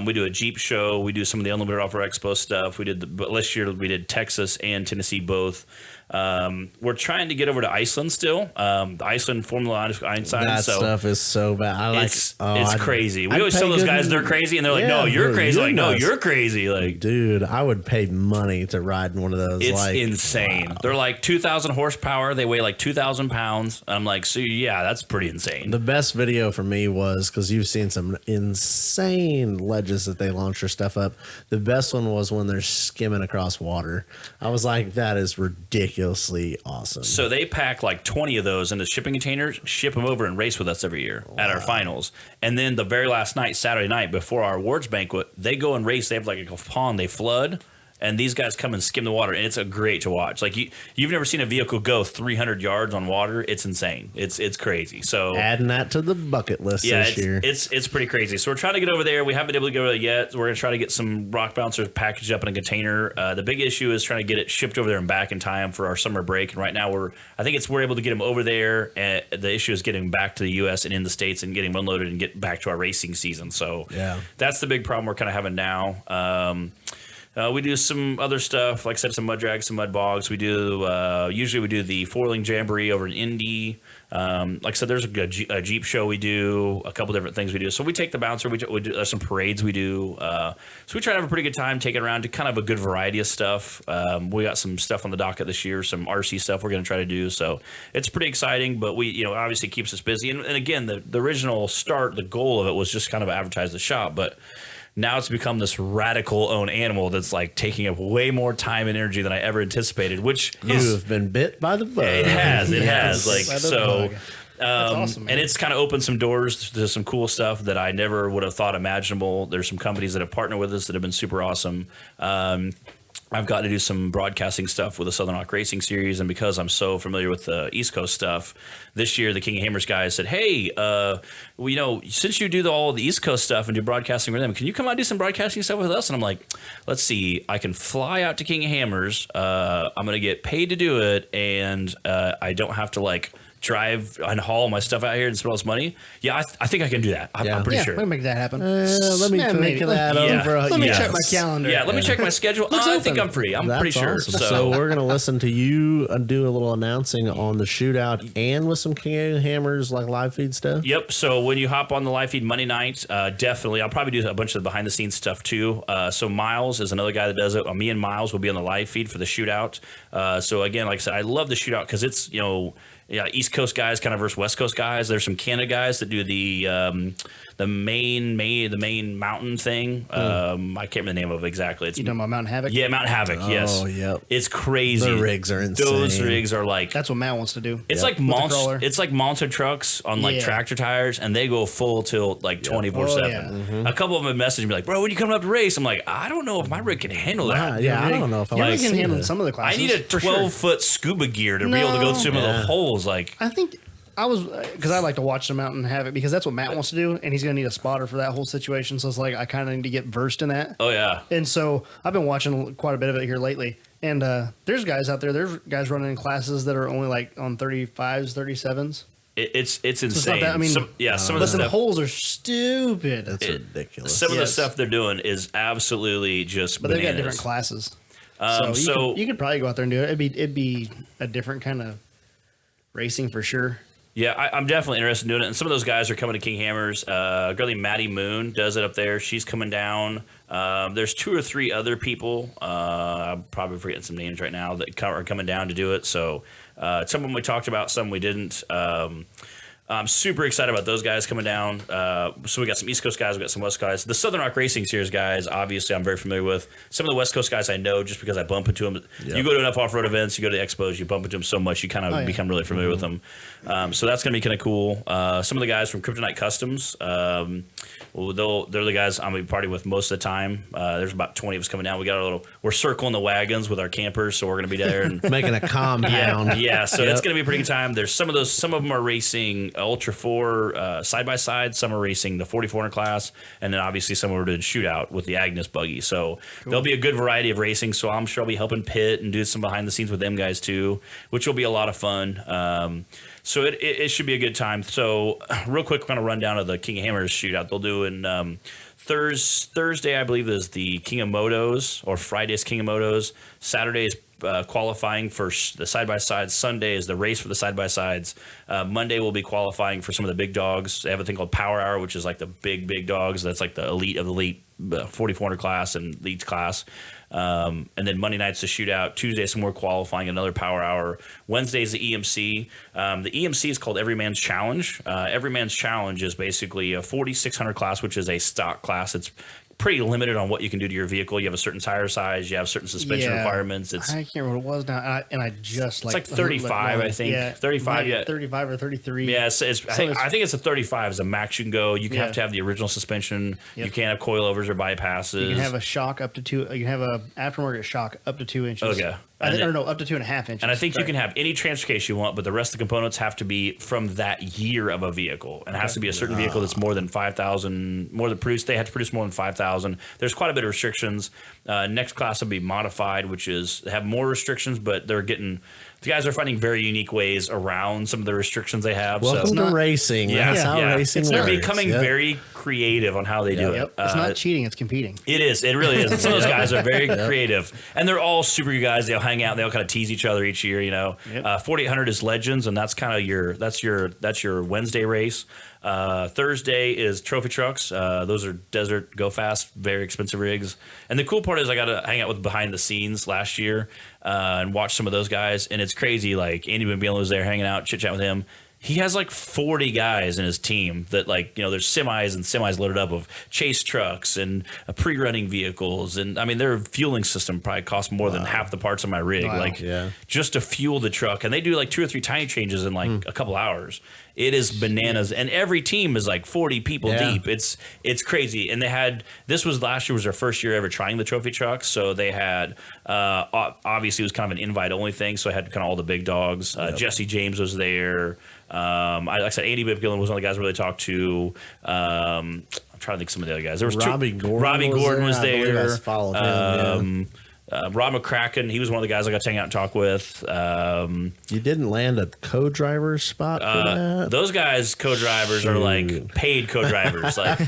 We do a Jeep show. We do some of the Unlimited Off-Road Expo stuff. But last year we did Texas and Tennessee both. We're trying to get over to Iceland still. The Iceland Formula Einstein. That stuff is so bad. It's crazy. We always tell those guys they're crazy, and they're like, "No, you're crazy." Like, no, you're crazy. Like, dude, I would pay money to ride in one of those. It's insane. Wow. They're like 2,000 horsepower. They weigh like 2,000 pounds. I'm like, so yeah, that's pretty insane. The best video for me was because you've seen some insane ledges that they launch their stuff up. The best one was when they're skimming across water. I was like, that is ridiculously awesome. So they pack like 20 of those into shipping containers, ship them over, and race with us every year at our finals. And then the very last night, Saturday night, before our awards banquet, they go and race. They have like a pond they flood, and these guys come and skim the water, and it's a great to watch. Like you've never seen a vehicle go 300 yards on water. It's insane. It's crazy. So adding that to the bucket list this year. It's pretty crazy. So we're trying to get over there. We haven't been able to go there yet. We're going to try to get some rock bouncers packaged up in a container. The big issue is trying to get it shipped over there and back in time for our summer break. And right now we're able to get them over there. And the issue is getting back to the U.S. and in the States and getting them unloaded and get back to our racing season. So that's the big problem we're kind of having now. We do some other stuff, like I said, some mud drags, some mud bogs. We do usually we do the four-wheeling jamboree over in Indy. Like I said, there's a Jeep show we do, a couple different things we do. So we take the bouncer, we do there's some parades we do. So we try to have a pretty good time taking around to kind of a good variety of stuff. We got some stuff on the docket this year, some RC stuff we're going to try to do. So it's pretty exciting, but we, obviously keeps us busy. And again, the original start, the goal of it was just kind of advertise the shop, but now it's become this radical own animal that's like taking up way more time and energy than I ever anticipated, which You've been bit by the bug. It has. Like, so, That's awesome, man. and it's kind of opened some doors to some cool stuff that I never would have thought imaginable. There's some companies that have partnered with us that have been super awesome. I've gotten to do some broadcasting stuff with the Southern Rock Racing Series, and because I'm so familiar with the East Coast stuff, this year the King of Hammers guys said, "Hey, since you do all the East Coast stuff and do broadcasting with them, can you come out and do some broadcasting stuff with us?" And I'm like, "Let's see, I can fly out to King of Hammers. I'm going to get paid to do it, and I don't have to drive and haul my stuff out here and spend all this money. Yeah, I think I can do that. I'm pretty sure. Let me make that happen. Let me think of that over. Let me check my calendar. Yeah, let me check my schedule. I think I'm free. I'm pretty sure. Awesome. So we're going to listen to you do a little announcing on the shootout and with some King of Hammers live feed stuff. Yep. So when you hop on the live feed Monday night, definitely. I'll probably do a bunch of the behind the scenes stuff too. So Miles is another guy that does it. Me and Miles will be on the live feed for the shootout. So again, like I said, I love the shootout because it's, East Coast guys kind of versus West Coast guys. There's some Canada guys that do the main mountain thing. I can't remember the name of it exactly. It's You talking about Mountain Havoc? Yeah, Mountain Havoc. Yes. Oh, yep. It's crazy. The rigs are insane. Those rigs are like That's what Matt wants to do. it's like monster. It's like monster trucks on tractor tires, and they go full tilt 24/7. A couple of them messaged me like, "Bro, when you coming up to race?" I'm like, "I don't know if my rig can handle that." I don't know if I You can handle some of the I classes. need a 12-foot scuba gear to be able to go through some of the holes. I think I was because I like to watch the Mountain Havoc because that's what Matt wants to do, and he's going to need a spotter for that whole situation. So it's like I kind of need to get versed in that. Oh yeah. And so I've been watching quite a bit of it here lately. And there's guys out there. There's guys running in classes that are only on 35s, 37s. It's insane. So it's not that, I mean, some of the the stuff, holes are stupid. That's ridiculous. some of the stuff they're doing is absolutely just. But they've got different classes. So you could probably go out there and do it. It'd be a different kind of racing for sure. Yeah, I'm definitely interested in doing it. And some of those guys are coming to King Hammers. A girl named Maddie Moon does it up there. She's coming down. There's 2 or 3 other people. I'm probably forgetting some names right now that are coming down to do it. So some of them we talked about, some we didn't. I'm super excited about those guys coming down. So we got some East Coast guys, we got some West guys. The Southern Rock Racing Series guys, obviously, I'm very familiar with. Some of the West Coast guys I know just because I bump into them. Yep. You go to enough off-road events, you go to expos, you bump into them so much, you kind of become really familiar with them. So that's going to be kind of cool. Some of the guys from Kryptonite Customs, they're the guys I'm going to be partying with most of the time. There's about 20 of us coming down. We're circling the wagons with our campers, so we're going to be there and making a compound. Yeah. So it's going to be a pretty good time. There's some of them are racing Ultra 4 side by side. Some are racing the 4400 class, and then obviously some are doing shootout with the Agnes buggy. So there'll be a good variety of racing. So I'm sure I'll be helping pit and do some behind the scenes with them guys too, which will be a lot of fun. So it should be a good time. So real quick, kind of rundown of the King of Hammers shootout. They'll do in Thursday, I believe, is the King of Motos, or Friday's King of Motos. Saturday is qualifying for the side-by-sides. Sunday is the race for the side-by-sides. Monday we'll be qualifying for some of the big dogs. They have a thing called Power Hour, which is like the big dogs. That's like the elite of the elite 4400 class and elite class. And then Monday night's the shootout. Tuesday, some more qualifying, another Power Hour. Wednesday's the EMC. The EMC is called Every Man's Challenge. Every Man's Challenge is basically a 4600 class, which is a stock class. It's pretty limited on what you can do to your vehicle. You have a certain tire size, you have certain suspension requirements. I can't remember what it was now, and I just it's like 35, I think. Yeah, 35, yeah. 35 or 33. Yeah, I think it's a 35 is a max you can go. You have to have the original suspension. Yep. You can't have coilovers or bypasses. You can have a shock up to 2. You can have a aftermarket shock up to 2 inches. Okay. I don't know, up to 2.5 inches. And I think you can have any transfer case you want, but the rest of the components have to be from that year of a vehicle. And it has to be a certain vehicle that's more than 5,000, more than produced. They have to produce more than 5,000. There's quite a bit of restrictions. Next class will be modified, which is have more restrictions, but the guys are finding very unique ways around some of the restrictions they have. Welcome to racing. That's how racing works. They're becoming very creative on how they do it. It's not cheating, it's competing. It is. It really is. And some of those guys are very creative. And they're all super good guys. They'll hang out. They'll kind of tease each other each year, 4,800 is Legends, and that's kind of your Wednesday race. Thursday is trophy trucks. Those are desert, go fast, very expensive rigs. And the cool part is I got to hang out with behind the scenes last year and watch some of those guys. And it's crazy. Like Andy Benbiello was there hanging out, chit chat with him. He has like 40 guys in his team that there's semis loaded up of chase trucks and pre-running vehicles. And I mean, their fueling system probably costs more than half the parts of my rig, just to fuel the truck. And they do like 2 or 3 tiny changes in like a couple hours. It is bananas. And every team is like 40 people deep. It's crazy. And last year was their first year ever trying the trophy trucks. So they had, obviously it was kind of an invite only thing. So I had kind of all the big dogs. Jesse James was there. Like I said, Andy Bipgillen was one of the guys I really talked to. I'm trying to think of some of the other guys. There was Robbie Gordon was there. I followed him, Rob McCracken, he was one of the guys I got to hang out and talk with. You didn't land a co-driver spot for that? Those guys, co-drivers, are like paid co-drivers. Like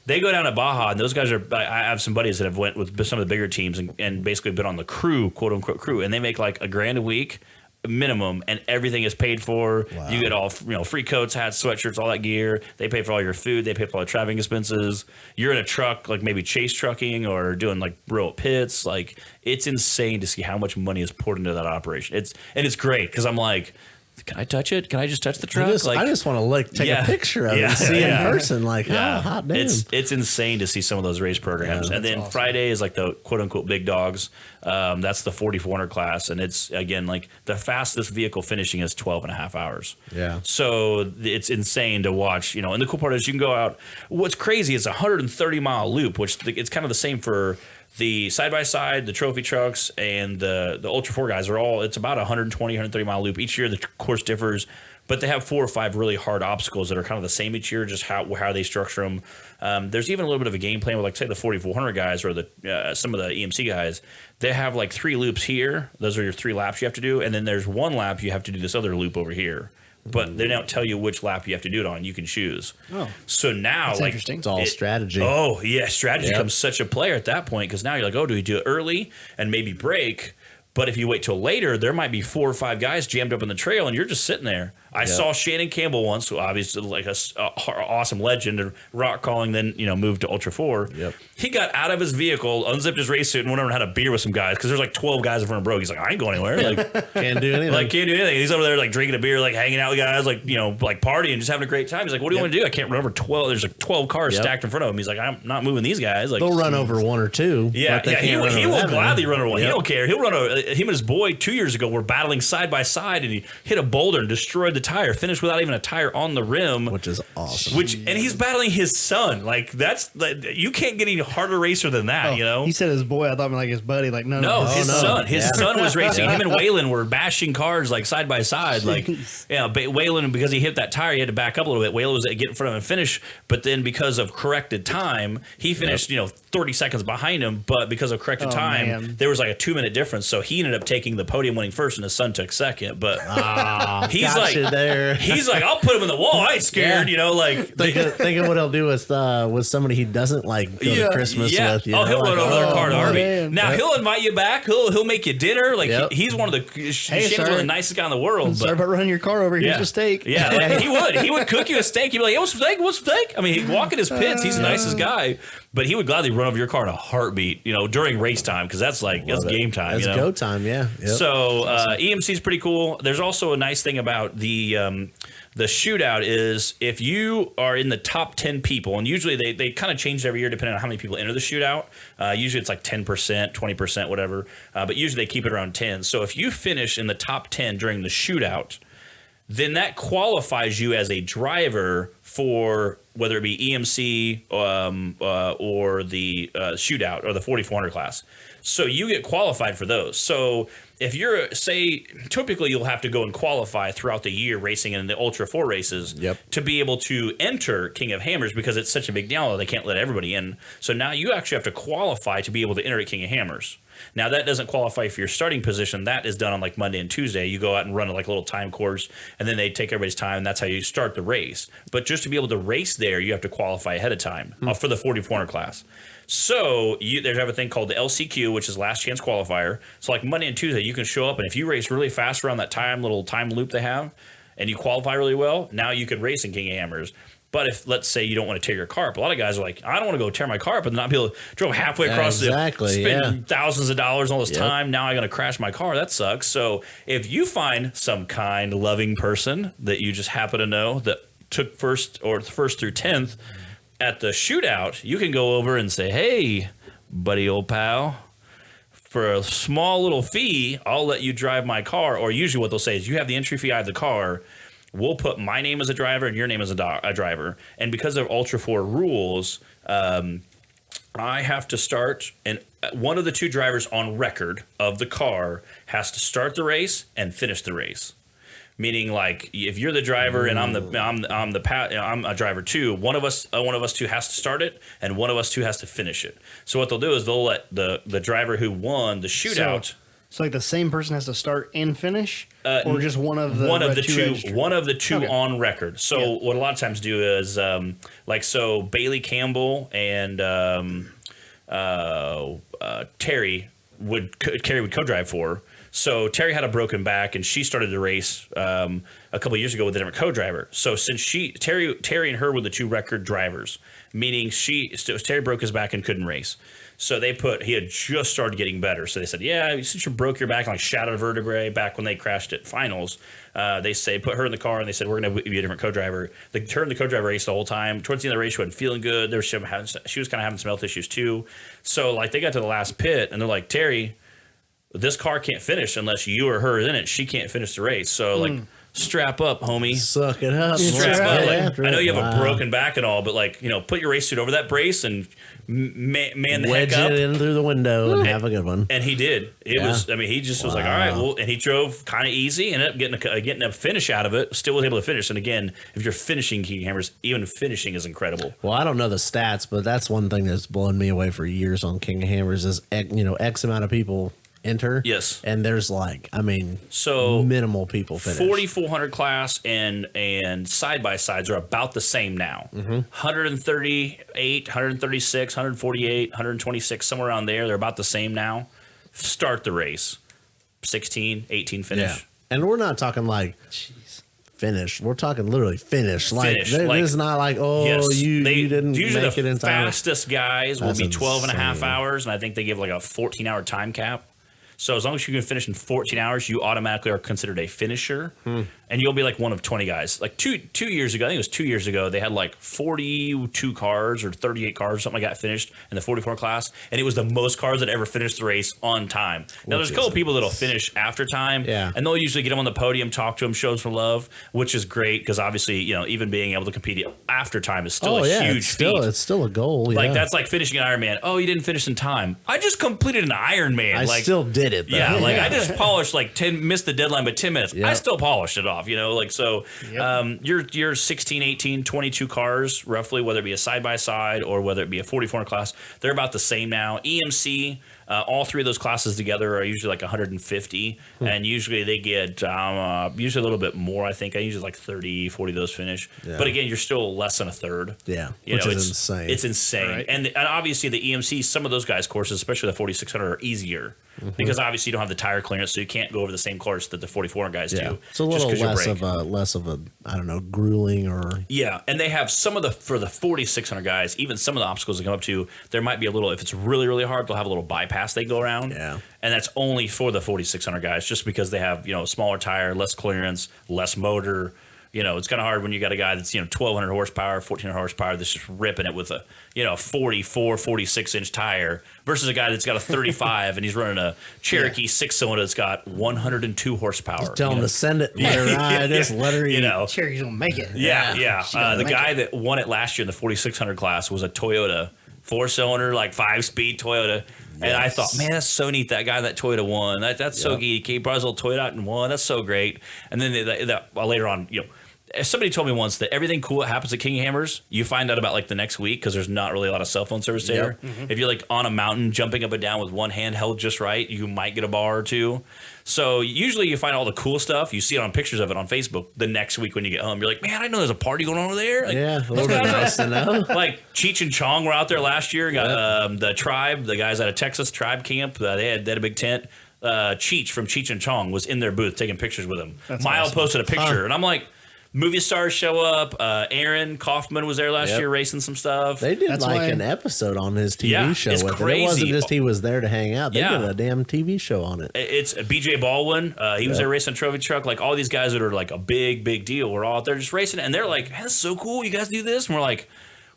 they go down to Baja, and those guys are. I have some buddies that have went with some of the bigger teams and basically been on the crew, quote unquote crew, and they make like $1,000 a week minimum, and everything is paid for. Wow. You get all free coats, hats, sweatshirts, all that gear. They pay for all your food. They pay for all the traveling expenses. You're in a truck, like maybe chase trucking or doing like real pits. Like it's insane to see how much money is poured into that operation. It's great because I'm like, can I touch it? Can I just touch the truck? I just want to take a picture of it and see it in person. Like, hot damn. It's insane to see some of those race programs. And then awesome. Friday is like the quote unquote big dogs. That's the 4,400 class. And it's, again, like the fastest vehicle finishing is 12 and a half hours. Yeah. So it's insane to watch, and the cool part is you can go out. What's crazy is a 130-mile loop, which it's kind of the same for the side-by-side, the trophy trucks, and the Ultra 4 guys it's about a 120, 130-mile loop. Each year the course differs, but they have 4 or 5 really hard obstacles that are kind of the same each year, just how they structure them. There's even a little bit of a game plan with, like, say, the 4,400 guys or some of the EMC guys. They have, like, 3 loops here. Those are your 3 laps you have to do, and then there's 1 lap you have to do this other loop over here. But they don't tell you which lap you have to do it on. You can choose. Oh, so now, that's interesting. It's all strategy. Oh, yeah. Strategy becomes such a player at that point because now you're like, oh, do we do it early and maybe break? But if you wait till later, there might be 4 or 5 guys jammed up in the trail and you're just sitting there. I saw Shannon Campbell once, who obviously like a awesome legend, and rock calling, then moved to Ultra 4. Yep. He got out of his vehicle, unzipped his race suit, and went over and had a beer with some guys because there's like 12 guys in front of Brogue. He's like, I ain't going anywhere. Like can't do anything. Can't do anything. He's over there like drinking a beer, like hanging out with guys, like like partying, just having a great time. He's like, what do you want to do? I can't run over 12. There's like 12 cars stacked in front of him. He's like, I'm not moving these guys. Like they'll run over 1 or 2. Yeah, he will gladly run over 1. He don't care. He'll run over. Him and his boy 2 years ago were battling side by side, and he hit a boulder and destroyed the tire. Finished without even a tire on the rim, which is awesome. And he's battling his son. Like you can't get any harder racer than that. He said his boy. I thought like his buddy. Like no, his son. His son was racing. Him and Waylon were bashing cars like side by side. Like Waylon, because he hit that tire, he had to back up a little bit. Waylon was able to get in front of him and finish, but then because of corrected time, he finished 30 seconds behind him. But because of corrected time, there was like a 2-minute difference. So he ended up taking the podium winning first, and his son took second. But he's like, I'll put him in the wall. I ain't scared, think of what he'll do with somebody he doesn't like go to Christmas with. He'll run over their car to Arby. Now he'll invite you back. He'll make you dinner. Like he's one of the Shane's one of the nicest guy in the world. Sorry about running your car over. Here's a steak. Yeah, like, he would cook you a steak. He'd be like, what's steak? I mean, he'd walk in his pits. He's the nicest guy. But he would gladly run over your car in a heartbeat, during race time, because that's game time. That's go time, yeah. Yep. So EMC is pretty cool. There's also a nice thing about the The shootout is if you are in the top 10 people, and usually they kind of change every year depending on how many people enter the shootout. Usually it's like 10%, 20%, whatever. But usually they keep it around 10. So if you finish in the top 10 during the shootout, then that qualifies you as a driver for whether it be EMC or the shootout or the 4400 class. So you get qualified for those. So if you're, say, typically you'll have to go and qualify throughout the year racing in the Ultra 4 races to be able to enter King of Hammers because it's such a big deal. They can't let everybody in. So now you actually have to qualify to be able to enter at King of Hammers. Now, that doesn't qualify for your starting position. That is done on like Monday and Tuesday. You go out and run like a little time course, and then they take everybody's time, and that's how you start the race. But just to be able to race there, you have to qualify ahead of time for the 4400 class. So there's a thing called the LCQ, which is last chance qualifier. So like Monday and Tuesday, you can show up, and if you race really fast around that little time loop they have, and you qualify really well, now you could race in King of Hammers. But if, let's say, you don't want to tear your car up, a lot of guys are like, I don't want to go tear my car up and not be able to drive halfway across spend thousands of dollars all this time. Now I'm going to crash my car. That sucks. So if you find some kind, loving person that you just happen to know that took first through 10th at the shootout, you can go over and say, hey, buddy, old pal, for a small little fee, I'll let you drive my car. Or usually what they'll say is you have the entry fee, I have the car. We'll put my name as a driver and your name as a driver. And because of Ultra 4 rules, I have to start, and one of the two drivers on record of the car has to start the race and finish the race. Meaning, like, if you're the driver and I'm a driver too, one of us two has to start it, and one of us two has to finish it. So what they'll do is they'll let the driver who won the shootout. So like the same person has to start and finish, or just one of the two on record. So what a lot of times do is Bailey Campbell and Terry would co-drive for. So Terry had a broken back, and she started the race a couple of years ago with a different co-driver. So since Terry and her were the two record drivers, meaning Terry broke his back and couldn't race. So he had just started getting better. So they said, yeah, since you broke your back, like shattered vertebrae back when they crashed at finals, they say put her in the car, and they said, we're going to be a different co-driver. They turned the co-driver race the whole time. Towards the end of the race, she wasn't feeling good. She was kind of having some health issues too. So like they got to the last pit, and they're like, Terry, this car can't finish unless you or her is in it. She can't finish the race. So like, strap up, homie. Suck it up. Strap up. Like, I know you have a broken back and all, but like, put your race suit over that brace and man the wedge heck up. It in through the window and have a good one. And he did. He just was like, all right, well, and he drove kind of easy, ended up getting a finish out of it. Still was able to finish. And again, if you're finishing King Hammers, even finishing is incredible. Well, I don't know the stats, but that's one thing that's blown me away for years on King of Hammers is X amount of people enter. Yes. And there's minimal people finish. 4400 class and side by sides are about the same now. 138, 136, 148, 126, somewhere around there. They're about the same now. Start the race. 16, 18 finish. Yeah. And we're not talking like finish. We're talking literally finish. It's not like, you didn't usually make it in time. The fastest guys will be 12 and a half hours, and I think they give like a 14-hour time cap. So as long as you can finish in 14 hours, you automatically are considered a finisher, and you'll be like one of 20 guys. Like two years ago, I think it was 2 years ago, they had like 42 cars or 38 cars or something like that finished in the 44 class, and it was the most cars that ever finished the race on time. Now, there's a couple people that'll finish after time, and they'll usually get them on the podium, talk to them, show them some love, which is great because obviously, even being able to compete after time is still a huge feat. It's still a goal. Like that's like finishing an Ironman. Oh, you didn't finish in time. I just completed an Ironman. I still did it, though. Yeah, like I just polished missed the deadline by 10 minutes. I still polished it off, your 16, 18, 22 cars, roughly, whether it be a side-by-side or whether it be a 44 class, they're about the same now. EMC, all three of those classes together are usually like 150, and usually they get usually a little bit more, I think. I usually like 30, 40 of those finish. Yeah. But again, you're still less than a third. Yeah, which is insane. It's insane. Right. And obviously the EMC, some of those guys' courses, especially the 4600, are easier. Because obviously you don't have the tire clearance, so you can't go over the same course that the 44 guys do. It's a little less of a I don't know, grueling or and they have for the 4600 guys, even some of the obstacles they come up to, there might be a little, if it's really really hard, they'll have a little bypass they go around. And that's only for the 4600 guys, just because they have smaller tire, less clearance, less motor. It's kind of hard when you got a guy that's 1,200 horsepower, 1,400 horsepower that's just ripping it with a 44, 46-inch tire versus a guy that's got a 35 and he's running a Cherokee 6-cylinder that's got 102 horsepower. Just tell him to send it. Let her ride. Just let her eat. Cherokee gonna make it. Yeah. The guy it. that won it last year in the 4,600 class was a Toyota 4-cylinder, like 5-speed Toyota. And I thought, man, that's so neat. That guy, that Toyota won. That's so neat. He brought his little Toyota out and won. That's so great. And then later on, somebody told me once that everything cool that happens at King Hammers, you find out about like the next week because there's not really a lot of cell phone service there. If you're like on a mountain jumping up and down with one hand held just right, you might get a bar or two. So usually you find all the cool stuff. You see it on pictures of it on Facebook the next week when you get home. You're like, man, I didn't know there's a party going on over there. Like, a little bit nice to know. Like Cheech and Chong were out there last year. Got the tribe, the guys out of Texas tribe camp. They had a big tent. Cheech from Cheech and Chong was in their booth taking pictures with him. Mile posted a picture, and I'm like, movie stars show up. Aaron Kaufman was there last year racing some stuff. They did an episode on his TV show with crazy. It wasn't just he was there to hang out. They did a damn TV show on it. It's BJ Baldwin. He was there racing a trophy truck. Like all these guys that are like a big deal. We're all out there just racing. And they're like, hey, that's so cool. You guys do this? And we're like,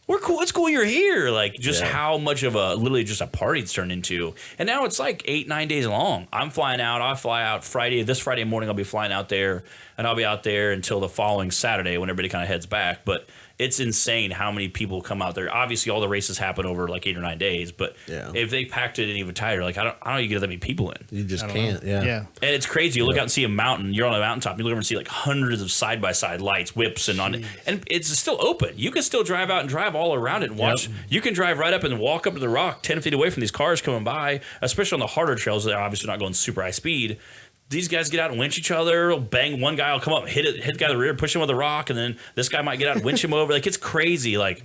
we're cool. It's cool you're here. Like just how much of literally just a party it's turned into. And now it's like 8-9 days long. I'm flying out. I'll fly out this Friday morning. I'll be flying out there. And I'll be out there until the following Saturday when everybody kind of heads back. But it's insane how many people come out there. Obviously, all the races happen over like 8 or 9 days. But if they packed it even tighter, like I don't know, you get that many people in. You just can't. Yeah. And it's crazy. You look out and see a mountain. You're on a mountaintop. You look over and see like hundreds of side-by-side lights, whips, and it's still open. You can still drive out and drive all around it and watch. You can drive right up and walk up to the rock 10 feet away from these cars coming by, especially on the harder trails. They're obviously not going super high speed. These guys get out and winch each other. Bang, one guy will come up and hit the guy in the rear, push him with a rock, and then this guy might get out and winch him over. Like it's crazy. Like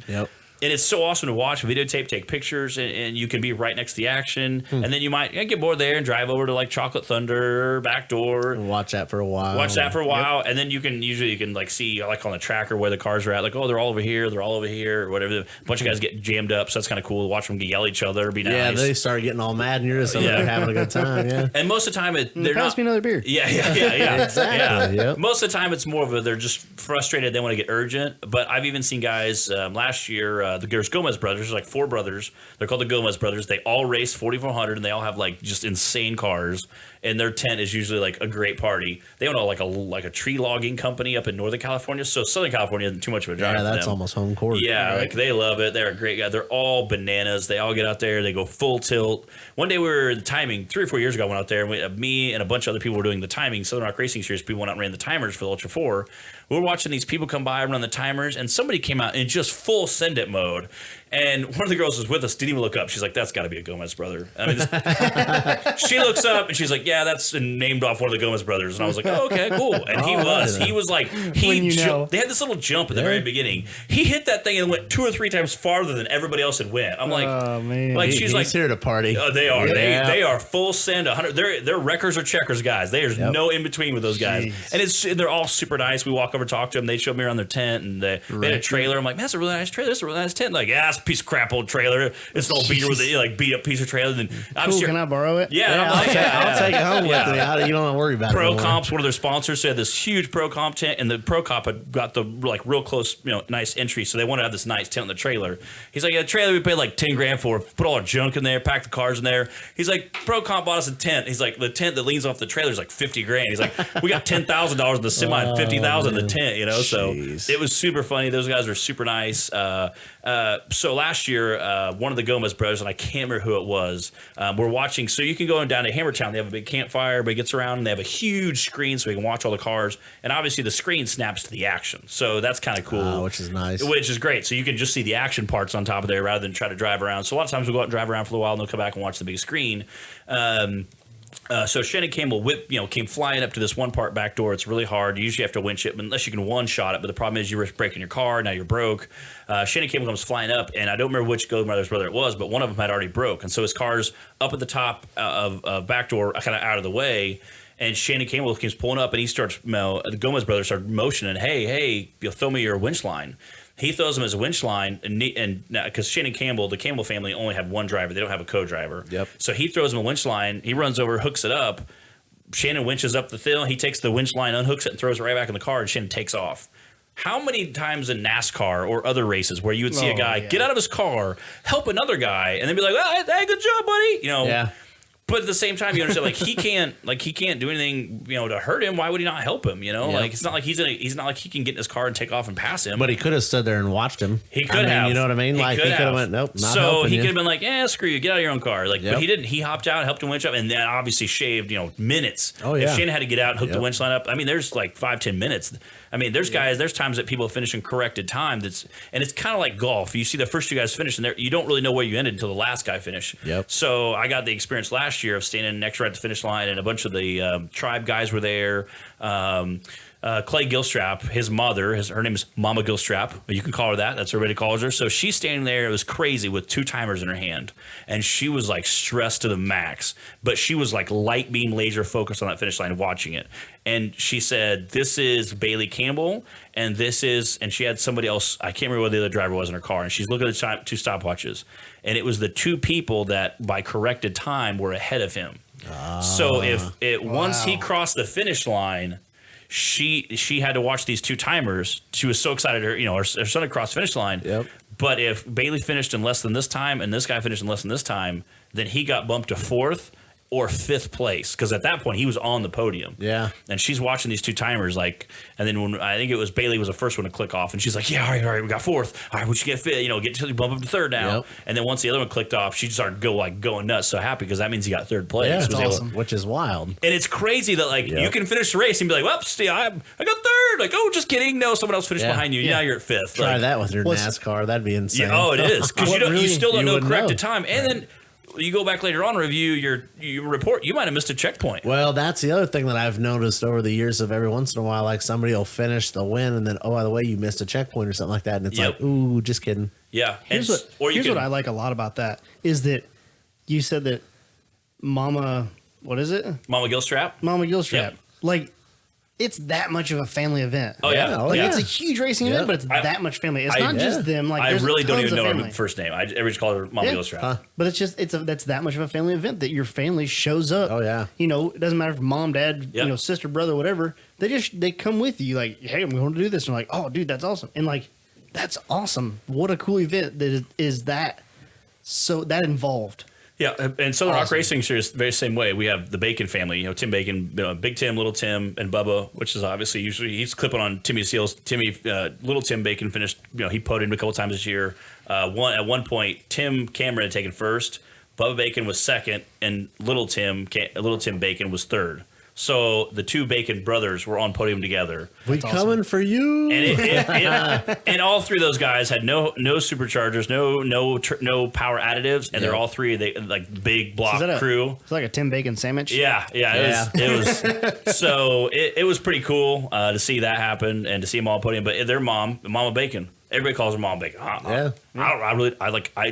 And it's so awesome to watch, videotape, take pictures, and you can be right next to the action. And then you might get bored there and drive over to like Chocolate Thunder, Backdoor. And watch that for a while. And then you can like see like on the tracker where the cars are at. Like, oh, they're all over here, or whatever. A bunch of guys get jammed up, so that's kind of cool to watch them yell at each other, be nice. Yeah, they start getting all mad and you're just over there having a good time, And most of the time, they're pass me another beer. Yeah. Exactly. Yeah. Most of the time, it's more of they're just frustrated, they want to get urgent. But I've even seen guys last year, there's Gomez brothers, there's like 4 brothers. They're called the Gomez brothers. They all race 4,400 and they all have like just insane cars. And their tent is usually like a great party. They own like a tree logging company up in Northern California. So Southern California isn't too much of a drive. Yeah, that's for them. Almost home court. Yeah, like they love it. They're a great guy. They're all bananas. They all get out there. They go full tilt. One day we were in the timing 3 or 4 years ago. I went out there and me and a bunch of other people were doing the timing. Southern Rock Racing Series people went out and ran the timers for the Ultra 4. We were watching these people come by and run the timers, and somebody came out in just full send it mode. And one of the girls was with us, didn't even look up. She's like, that's got to be a Gomez brother. I mean, she looks up and she's like, yeah, that's named off one of the Gomez brothers. And I was like, oh, okay, cool. And he was like, they had this little jump at the very beginning. He hit that thing and went 2 or 3 times farther than everybody else had went. I'm like, oh, man. Like she's like, he's here to party. They are. Yeah. They are full send 100. They're wreckers or checkers guys. There's no in between with those guys. Jeez. And they're all super nice. We walk over, talk to them. They showed me around their tent and they had a trailer. I'm like, man, that's a really nice trailer. That's a really nice tent. Like, yeah, it's a piece of crap old trailer. It's an old beater with a beat up piece of trailer. Then cool, can I borrow it? Yeah, I'll take it home with me. You don't have to worry about it. Pro Comp's one of their sponsors. So they had this huge Pro Comp tent, and the Pro Comp had got the like real close, nice entry. So they wanted to have this nice tent in the trailer. He's like, yeah, the trailer we paid like $10,000 for. Put all our junk in there, pack the cars in there. He's like, Pro Comp bought us a tent. He's like, the tent that leans off the trailer is like $50,000. He's like, we got $10,000 in the semi and $50,000 in the tent. So it was super funny. Those guys were super nice. So last year, one of the Gomez brothers, and I can't remember who it was, we're watching. So you can go down to Hammertown. They have a big campfire. Everybody gets around, and they have a huge screen so we can watch all the cars. And obviously, the screen snaps to the action. So that's kind of cool. Which is nice. Which is great. So you can just see the action parts on top of there rather than try to drive around. So a lot of times we'll go out and drive around for a while, and they'll come back and watch the big screen. So Shannon Campbell came flying up to this one part back door. It's really hard. You usually have to winch it unless you can one-shot it. But the problem is you risk breaking your car. Now you're broke. Shannon Campbell comes flying up, and I don't remember which Gomez brother it was, but one of them had already broke. And so his car's up at the top of back door, kind of out of the way. And Shannon Campbell comes pulling up, and he starts, the Gomez brothers start motioning, hey, throw me your winch line. He throws him as a winch line, and because Shannon Campbell, the Campbell family only have one driver. They don't have a co-driver. Yep. So he throws him a winch line. He runs over, hooks it up. Shannon winches up the hill. He takes the winch line, unhooks it, and throws it right back in the car, and Shannon takes off. How many times in NASCAR or other races where you would see a guy get out of his car, help another guy, and then be like, "Well, hey, good job, buddy," Yeah. But at the same time, you understand, he can't do anything, to hurt him. Why would he not help him? Like it's not like he's not like he can get in his car and take off and pass him. But he could have stood there and watched him. He could have. You know what I mean? He could have went, nope, not so helping he you. could have been like, screw you, get out of your own car. But he didn't. He hopped out, helped him winch up, and then obviously shaved, minutes. Oh, yeah. If Shannon had to get out and hook the winch line up, there's like 5-10 minutes. There's times that people finish in corrected time. And it's kind of like golf. You see the first two guys finish, and you don't really know where you ended until the last guy finished. Yep. So I got the experience last year of standing next right at the finish line, and a bunch of the tribe guys were there. Clay Gilstrap, his mother, her name is Mama Gilstrap. You can call her that. That's what everybody calls her. So she's standing there. It was crazy with 2 timers in her hand. And she was like stressed to the max. But she was like light beam laser focused on that finish line watching it. And she said, this is Bailey Campbell. And she had somebody else. I can't remember what the other driver was in her car. And she's looking at the 2 stopwatches. And it was the 2 people that by corrected time were ahead of him. So once he crossed the finish line, she had to watch these 2 timers. She was so excited. Her son had crossed the finish line. Yep. But if Bailey finished in less than this time and this guy finished in less than this time, then he got bumped to 4th or 5th place, because at that point he was on the podium. Yeah. And she's watching these 2 timers, and then when I think it was Bailey was the first one to click off, and she's like, "Yeah, all right, we got 4th. All right, we should get 5th. Get to bump up to 3rd now." Yep. And then once the other one clicked off, she started going nuts, so happy because that means he got 3rd place. Yeah, That's awesome. which is wild. And it's crazy that you can finish the race and be like, "Well, see, I got 3rd." Like, "Oh, just kidding. No, someone else finished behind you. Now you're at 5th." Try that with your NASCAR. That'd be insane. Yeah, it is, because you still don't know corrected time, and then you go back later on and review your report, you might have missed a checkpoint. Well, that's the other thing that I've noticed over the years of every once in a while, like somebody will finish the win and then, oh, by the way, you missed a checkpoint or something like that. And it's like, ooh, just kidding. Yeah. Here's what I like a lot about that is that you said that Mama, what is it? Mama Gilstrap? Mama Gilstrap. Yep. Like, it's that much of a family event. Oh, yeah. Like, it's a huge racing event, but it's that much family. It's not just them. Like, I really don't even know family. her first name. I just call her Mama Gilstrap. Huh. But it's just that's that much of a family event that your family shows up. Oh, yeah. It doesn't matter if mom, dad, sister, brother, whatever. They come with you. Like, hey, I'm going to do this. And I'm like, oh, dude, that's awesome. And like, that's awesome. What a cool event that is that involved. Yeah, and Southern Rock Racing Series very same way. We have the Bacon family, Tim Bacon, Big Tim, Little Tim, and Bubba, which is obviously usually he's clipping on Timmy's heels. Little Tim Bacon finished, he podiumed a couple times this year. At one point, Tim Cameron had taken 1st, Bubba Bacon was 2nd, and Little Tim Bacon was 3rd. So the 2 Bacon brothers were on podium together. We coming for you. And and all 3 of those guys had no superchargers, no power additives, and they're all 3 big block crew. It's like a Tim Bacon sandwich. Yeah. It was so it was pretty cool to see that happen and to see them all podium. But their Mama Bacon. Everybody calls her Mom Bacon. I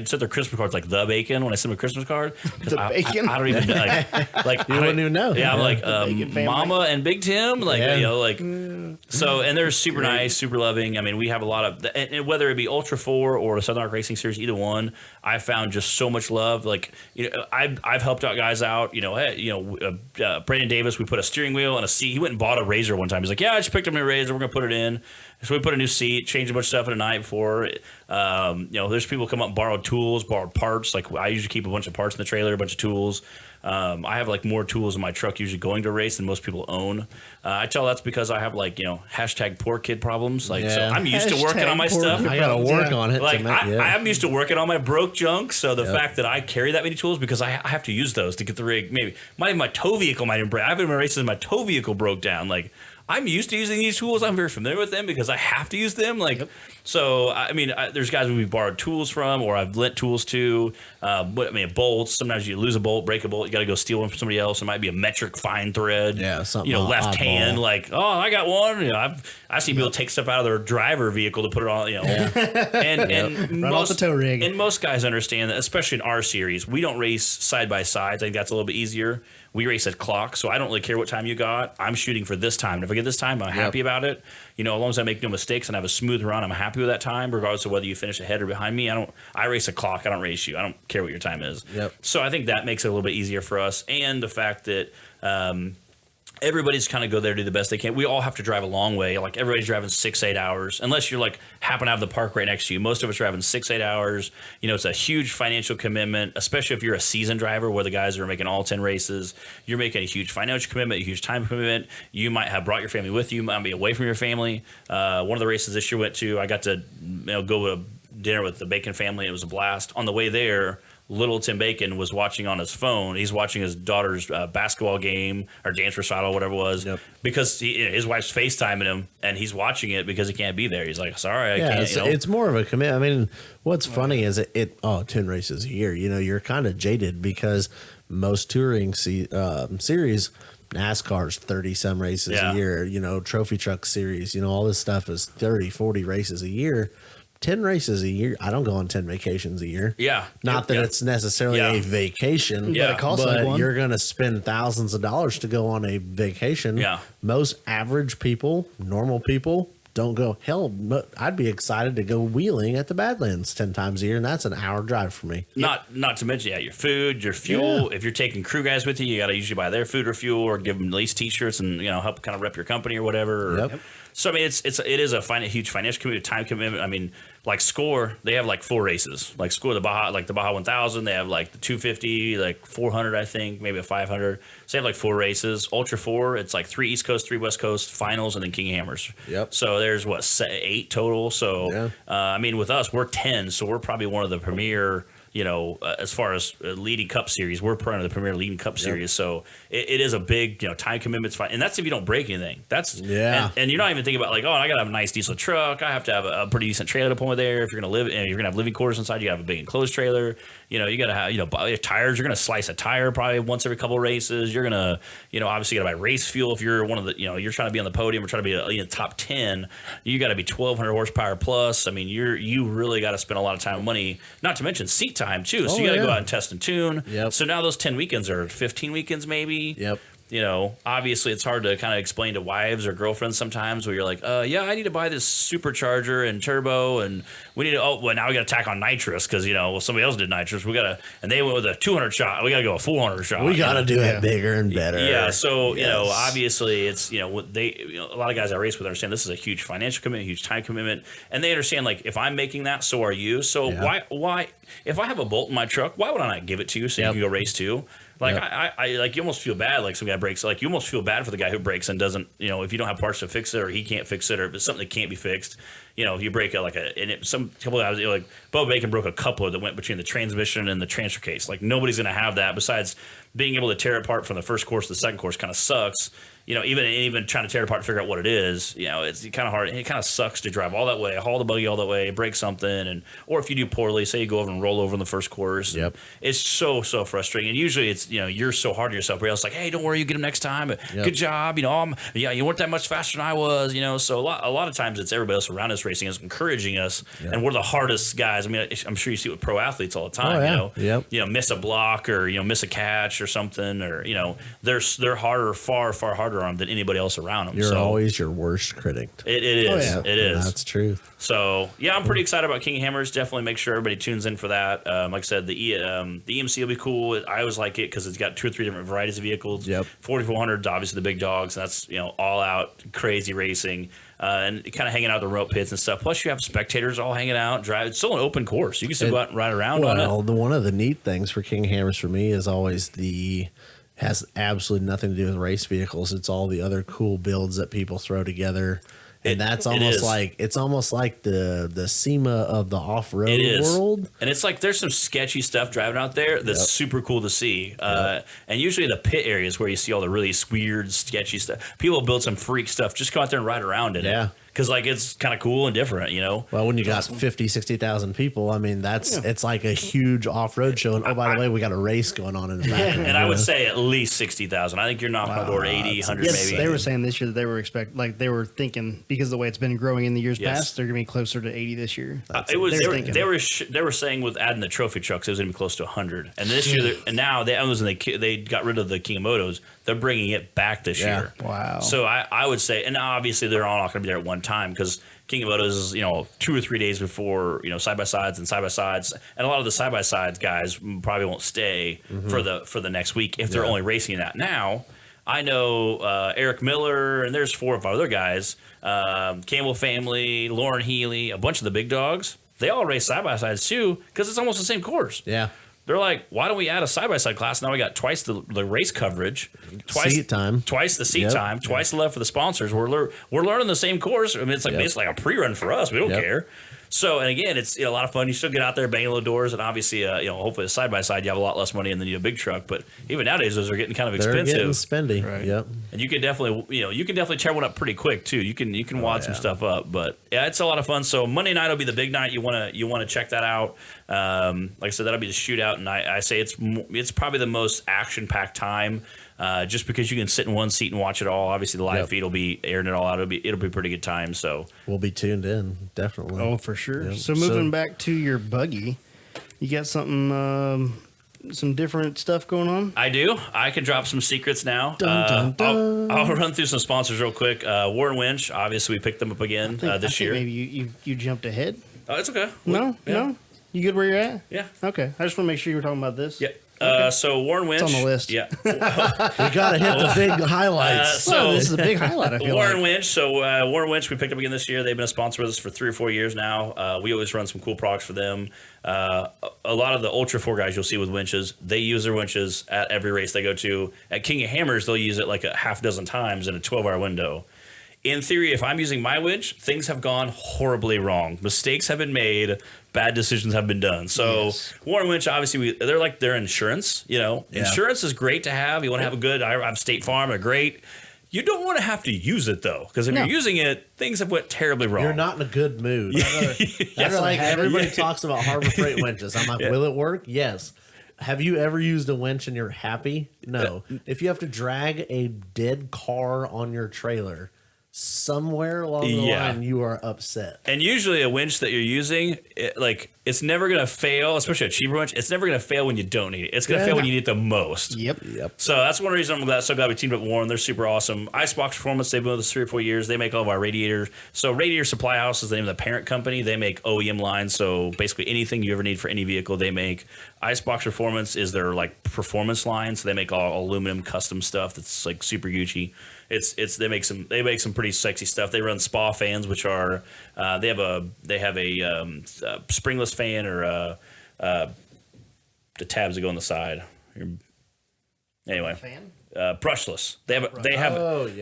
sent their Christmas cards like the Bacon when I sent them a Christmas card. The Bacon? I don't even like you wouldn't even know. Yeah, I'm like Mama and Big Tim, so, and they're super nice, super loving. We have a lot of, and whether it be Ultra 4 or the Southern Rock Racing Series, either one, I found just so much love. I've helped out guys out. Brandon Davis, we put a steering wheel and a seat. He went and bought a Razor one time. He's like, "Yeah, I just picked up my Razor. We're gonna put it in." So we put a new seat, changed a bunch of stuff in the night before. There's people come up and borrow tools, borrow parts. Like I usually keep a bunch of parts in the trailer, a bunch of tools. I have more tools in my truck usually going to race than most people own. I tell that's because I have hashtag poor kid problems. So I'm used to working on my stuff. I gotta work on it. I'm used to working on my broke junk. So the fact that I carry that many tools because I have to use those to get the rig. Maybe my tow vehicle might even break. I've been in races and my tow vehicle broke down. I'm used to using these tools. I'm very familiar with them because I have to use them. So there's guys we've borrowed tools from, or I've lent tools to. Bolts. Sometimes you lose a bolt, break a bolt. You got to go steal one from somebody else. It might be a metric fine thread. Yeah, something. Left hand. I got one. I've seen people take stuff out of their driver vehicle to put it on. And right off the tow rig. And most guys understand that, especially in our series, we don't race side by side. I think that's a little bit easier. We race at clock, so I don't really care what time you got. I'm shooting for this time. And if I get this time, I'm happy about it. As long as I make no mistakes and have a smooth run, I'm happy with that time, regardless of whether you finish ahead or behind me. I race a clock. I don't race you. I don't care what your time is. Yep. So I think that makes it a little bit easier for us. And the fact that, everybody's kind of go there to do the best they can. We all have to drive a long way. Like everybody's driving 6-8 hours, unless you're like happen to have the park right next to you. Most of us are driving 6-8 hours. You know, it's a huge financial commitment, especially if you're a seasoned driver where the guys are making all 10 races. You're making a huge financial commitment, a huge time commitment. You might have brought your family with you, might be away from your family. One of the races this year went to, I got to go to dinner with the Bacon family. It was a blast. On the way there, little Tim Bacon was watching on his phone. He's watching his daughter's basketball game or dance recital, whatever it was, because his wife's FaceTiming him, and he's watching it because he can't be there. He's like, sorry, I can't. It's more of a commitment. I mean, what's funny is 10 races a year. You know, you're kind of jaded because most touring series, NASCAR's 30-some races a year. You know, Trophy Truck Series, you know, all this stuff is 30, 40 races a year. 10 races a year. I don't go on 10 vacations a year. Yeah. Not that it's necessarily a vacation, but it costs like one. You're going to spend thousands of dollars to go on a vacation. Yeah. Most average people, normal people, don't go. Hell, I'd be excited to go wheeling at the Badlands 10 times a year, and that's an hour drive for me. Not to mention, your food, your fuel. If you're taking crew guys with you, you got to usually buy their food or fuel, or give them at least T-shirts and help kind of rep your company or whatever. So I mean, it is a huge financial commitment, time commitment. I mean, like Score, they have like 4 races. Like Score, the Baja 1000, they have like the 250, like 400, I think, maybe a 500. So they have like 4 races. Ultra 4, it's like 3 East Coast, 3 West Coast finals, and then King Hammers. Yep. So there's 8 total. So I mean, with us, we're 10, so we're probably one of the premier. As far as leading Cup Series, we're part of the premier leading Cup Series. So it is a big, time commitment. And that's if you don't break anything. And you're not even thinking about like, I got to have a nice diesel truck. I have to have a pretty decent trailer to pull in there. If you're going to live, and you're going to have living quarters inside, you got to have a big enclosed trailer. You got to have, tires. You're going to slice a tire probably once every couple of races. You're going to, obviously you got to buy race fuel. If you're one of the, you're trying to be on the podium or trying to be in the top 10, you got to be 1,200 horsepower plus. I mean, you really got to spend a lot of time and money, not to mention seat time too. So you got to go out and test and tune. So now those 10 weekends are 15 weekends maybe. Obviously it's hard to kind of explain to wives or girlfriends sometimes where you're like, I need to buy this supercharger and turbo, and we need to, now we got to tack on nitrous because, somebody else did nitrous. And they went with a 200 shot. We got to go a 400 shot. We got to do it bigger and better. Yeah. So, obviously it's, a lot of guys I race with understand this is a huge financial commitment, huge time commitment. And they understand, like, if I'm making that, so are you. So why, if I have a Bolt in my truck, why would I not give it to you so you can go race too? Like, I like, you almost feel bad, like some guy breaks, like you almost feel bad for the guy who breaks and doesn't, if you don't have parts to fix it, or he can't fix it, or if it's something that can't be fixed, if you break some couple of guys, like Bo Bacon broke a coupler that went between the transmission and the transfer case. Like, nobody's going to have that. Besides being able to tear it apart from the first course to the second course kind of sucks. Even trying to tear it apart and figure out what it is, it's kind of hard. It kind of sucks to drive all that way, haul the buggy all that way, break something, or if you do poorly, say you go over and roll over in the first course. It's so frustrating. And usually it's you're so hard on yourself. Where else like, hey, don't worry, you get them next time. Good job. You weren't that much faster than I was. So a lot of times it's everybody else around us racing is encouraging us, and we're the hardest guys. I mean, I'm sure you see it with pro athletes all the time. Miss a block or miss a catch or something, or they're harder, far harder on them than anybody else around them. You're always your worst critic. It is. It is. That's true. So I'm pretty excited about King Hammers. Definitely make sure everybody tunes in for that. Like I said, the EMC will be cool. I always like it because it's got 2 or 3 different varieties of vehicles. 4400, obviously the big dogs. And that's all out crazy racing. And kind of hanging out the rope pits and stuff. Plus, you have spectators all hanging out, drive. It's still an open course. You can still go out and ride around on it. One of the neat things for King Hammers for me is always has absolutely nothing to do with race vehicles. It's all the other cool builds that people throw together. And it's almost like the SEMA of the off-road world. And it's like there's some sketchy stuff driving out there that's super cool to see. And usually the pit areas where you see all the really weird, sketchy stuff. People build some freak stuff. Just go out there and ride around in it. Because it's kind of cool and different, Well, when you got 50, 60,000 people, I mean, it's like a huge off-road show. And by the way, we got a race going on in the background. And I would say at least 60,000. I think you're knocking on the door 80, 100 maybe. They were saying this year that they were thinking, because of the way it's been growing in the years past, they're going to be closer to 80 this year. They were saying with adding the trophy trucks, it was going to be close to 100. And this year, now they got rid of the King of Motos. They're bringing it back this year. Wow. So I would say, and obviously they're all not going to be there at one time because King of Motos is 2 or 3 days before side by sides, and a lot of the side by sides guys probably won't stay for the next week if they're only racing that now. I know Eric Miller, and there's 4 or 5 other guys, Campbell family, Lauren Healy, a bunch of the big dogs. They all race side-by-sides too because it's almost the same course. Yeah. They're like, why don't we add a side-by-side class? Now we got twice the race coverage, twice seat time, twice the seat time, twice the love for the sponsors. We're learning the same course. I mean, it's like basically like a pre-run for us. We don't care. So, and again, it's a lot of fun. You still get out there banging the doors, and obviously, hopefully, a side by side, you have a lot less money than you do a big truck. But even nowadays, those are getting kind of expensive. They're getting spendy. Right. Yep. And you can definitely tear one up pretty quick too. You can wad some stuff up. But yeah, it's a lot of fun. So Monday night will be the big night. You wanna check that out. Like I said, that'll be the shootout, and I say it's probably the most action packed time. Just because you can sit in one seat and watch it all. Obviously, the live feed will be airing it all out. It'll be a pretty good time. So we'll be tuned in, definitely. Oh, for sure. Yep. So moving back to your buggy, you got something, some different stuff going on? I do. I can drop some secrets now. Dun, dun, dun. I'll run through some sponsors real quick. Warren Winch, obviously, we picked them up again this year. Maybe you jumped ahead. Oh, it's okay. No. You good where you're at? Yeah. Okay. I just want to make sure you were talking about this. Yeah. Okay. So Warren Winch. It's on the list. Yeah. We got to hit the big highlights. So this is a big highlight, I feel Warren like. Winch. So Warren Winch, we picked up again this year. They've been a sponsor with us for 3 or 4 years now. We always run some cool products for them. A lot of the Ultra 4 guys you'll see with winches, they use their winches at every race they go to. At King of Hammers, they'll use it like a half dozen times in a 12-hour window. In theory, if I'm using my winch, things have gone horribly wrong. Mistakes have been made. Bad decisions have been done. So Warren Winch, obviously, they're like their insurance. Insurance is great to have. You want to have a good. I'm State Farm. They're great. You don't want to have to use it though, because if you're using it, things have went terribly wrong. You're not in a good mood. That's like everybody talks about Harbor Freight winches. I'm like, will it work? Yes. Have you ever used a winch and you're happy? No. If you have to drag a dead car on your trailer, somewhere along the line you are upset. And usually a winch that you're using, it's never going to fail, especially a cheaper winch. It's never going to fail when you don't need it. It's going to fail when you need it the most. Yep. So that's one reason I'm so glad we teamed up with Warren. They're super awesome. Icebox Performance, they've been with us 3 or 4 years. They make all of our radiators. So Radiator Supply House is the name of the parent company. They make OEM lines. So basically anything you ever need for any vehicle, they make. Icebox Performance is their performance line. So they make all aluminum custom stuff that's like super Gucci. They make some pretty sexy stuff. They run spa fans, which are they have a springless fan or the tabs that go on the side. Anyway, brushless.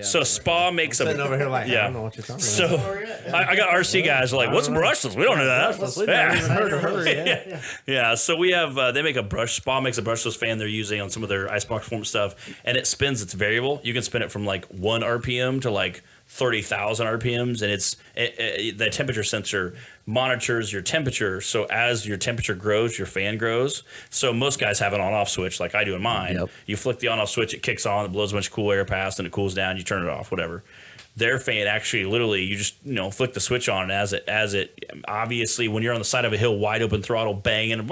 So spa makes sitting over here like, I don't know what you're talking about. So I got RC guys are like, what's brushless? We don't know that. We never even heard of her. Yeah. So we have they make Spa makes a brushless fan they're using on some of their Icebox Performance stuff, and it spins. It's variable. You can spin it from 1 RPM to 30,000 RPMs, and the temperature sensor monitors your temperature. So as your temperature grows, your fan grows. So most guys have an on-off switch like I do in mine. Yep. You flick the on-off switch, it kicks on, it blows a bunch of cool air past, and it cools down. You turn it off, whatever. Their fan actually, literally, you just flick the switch on, and as it obviously when you're on the side of a hill, wide open throttle, banging,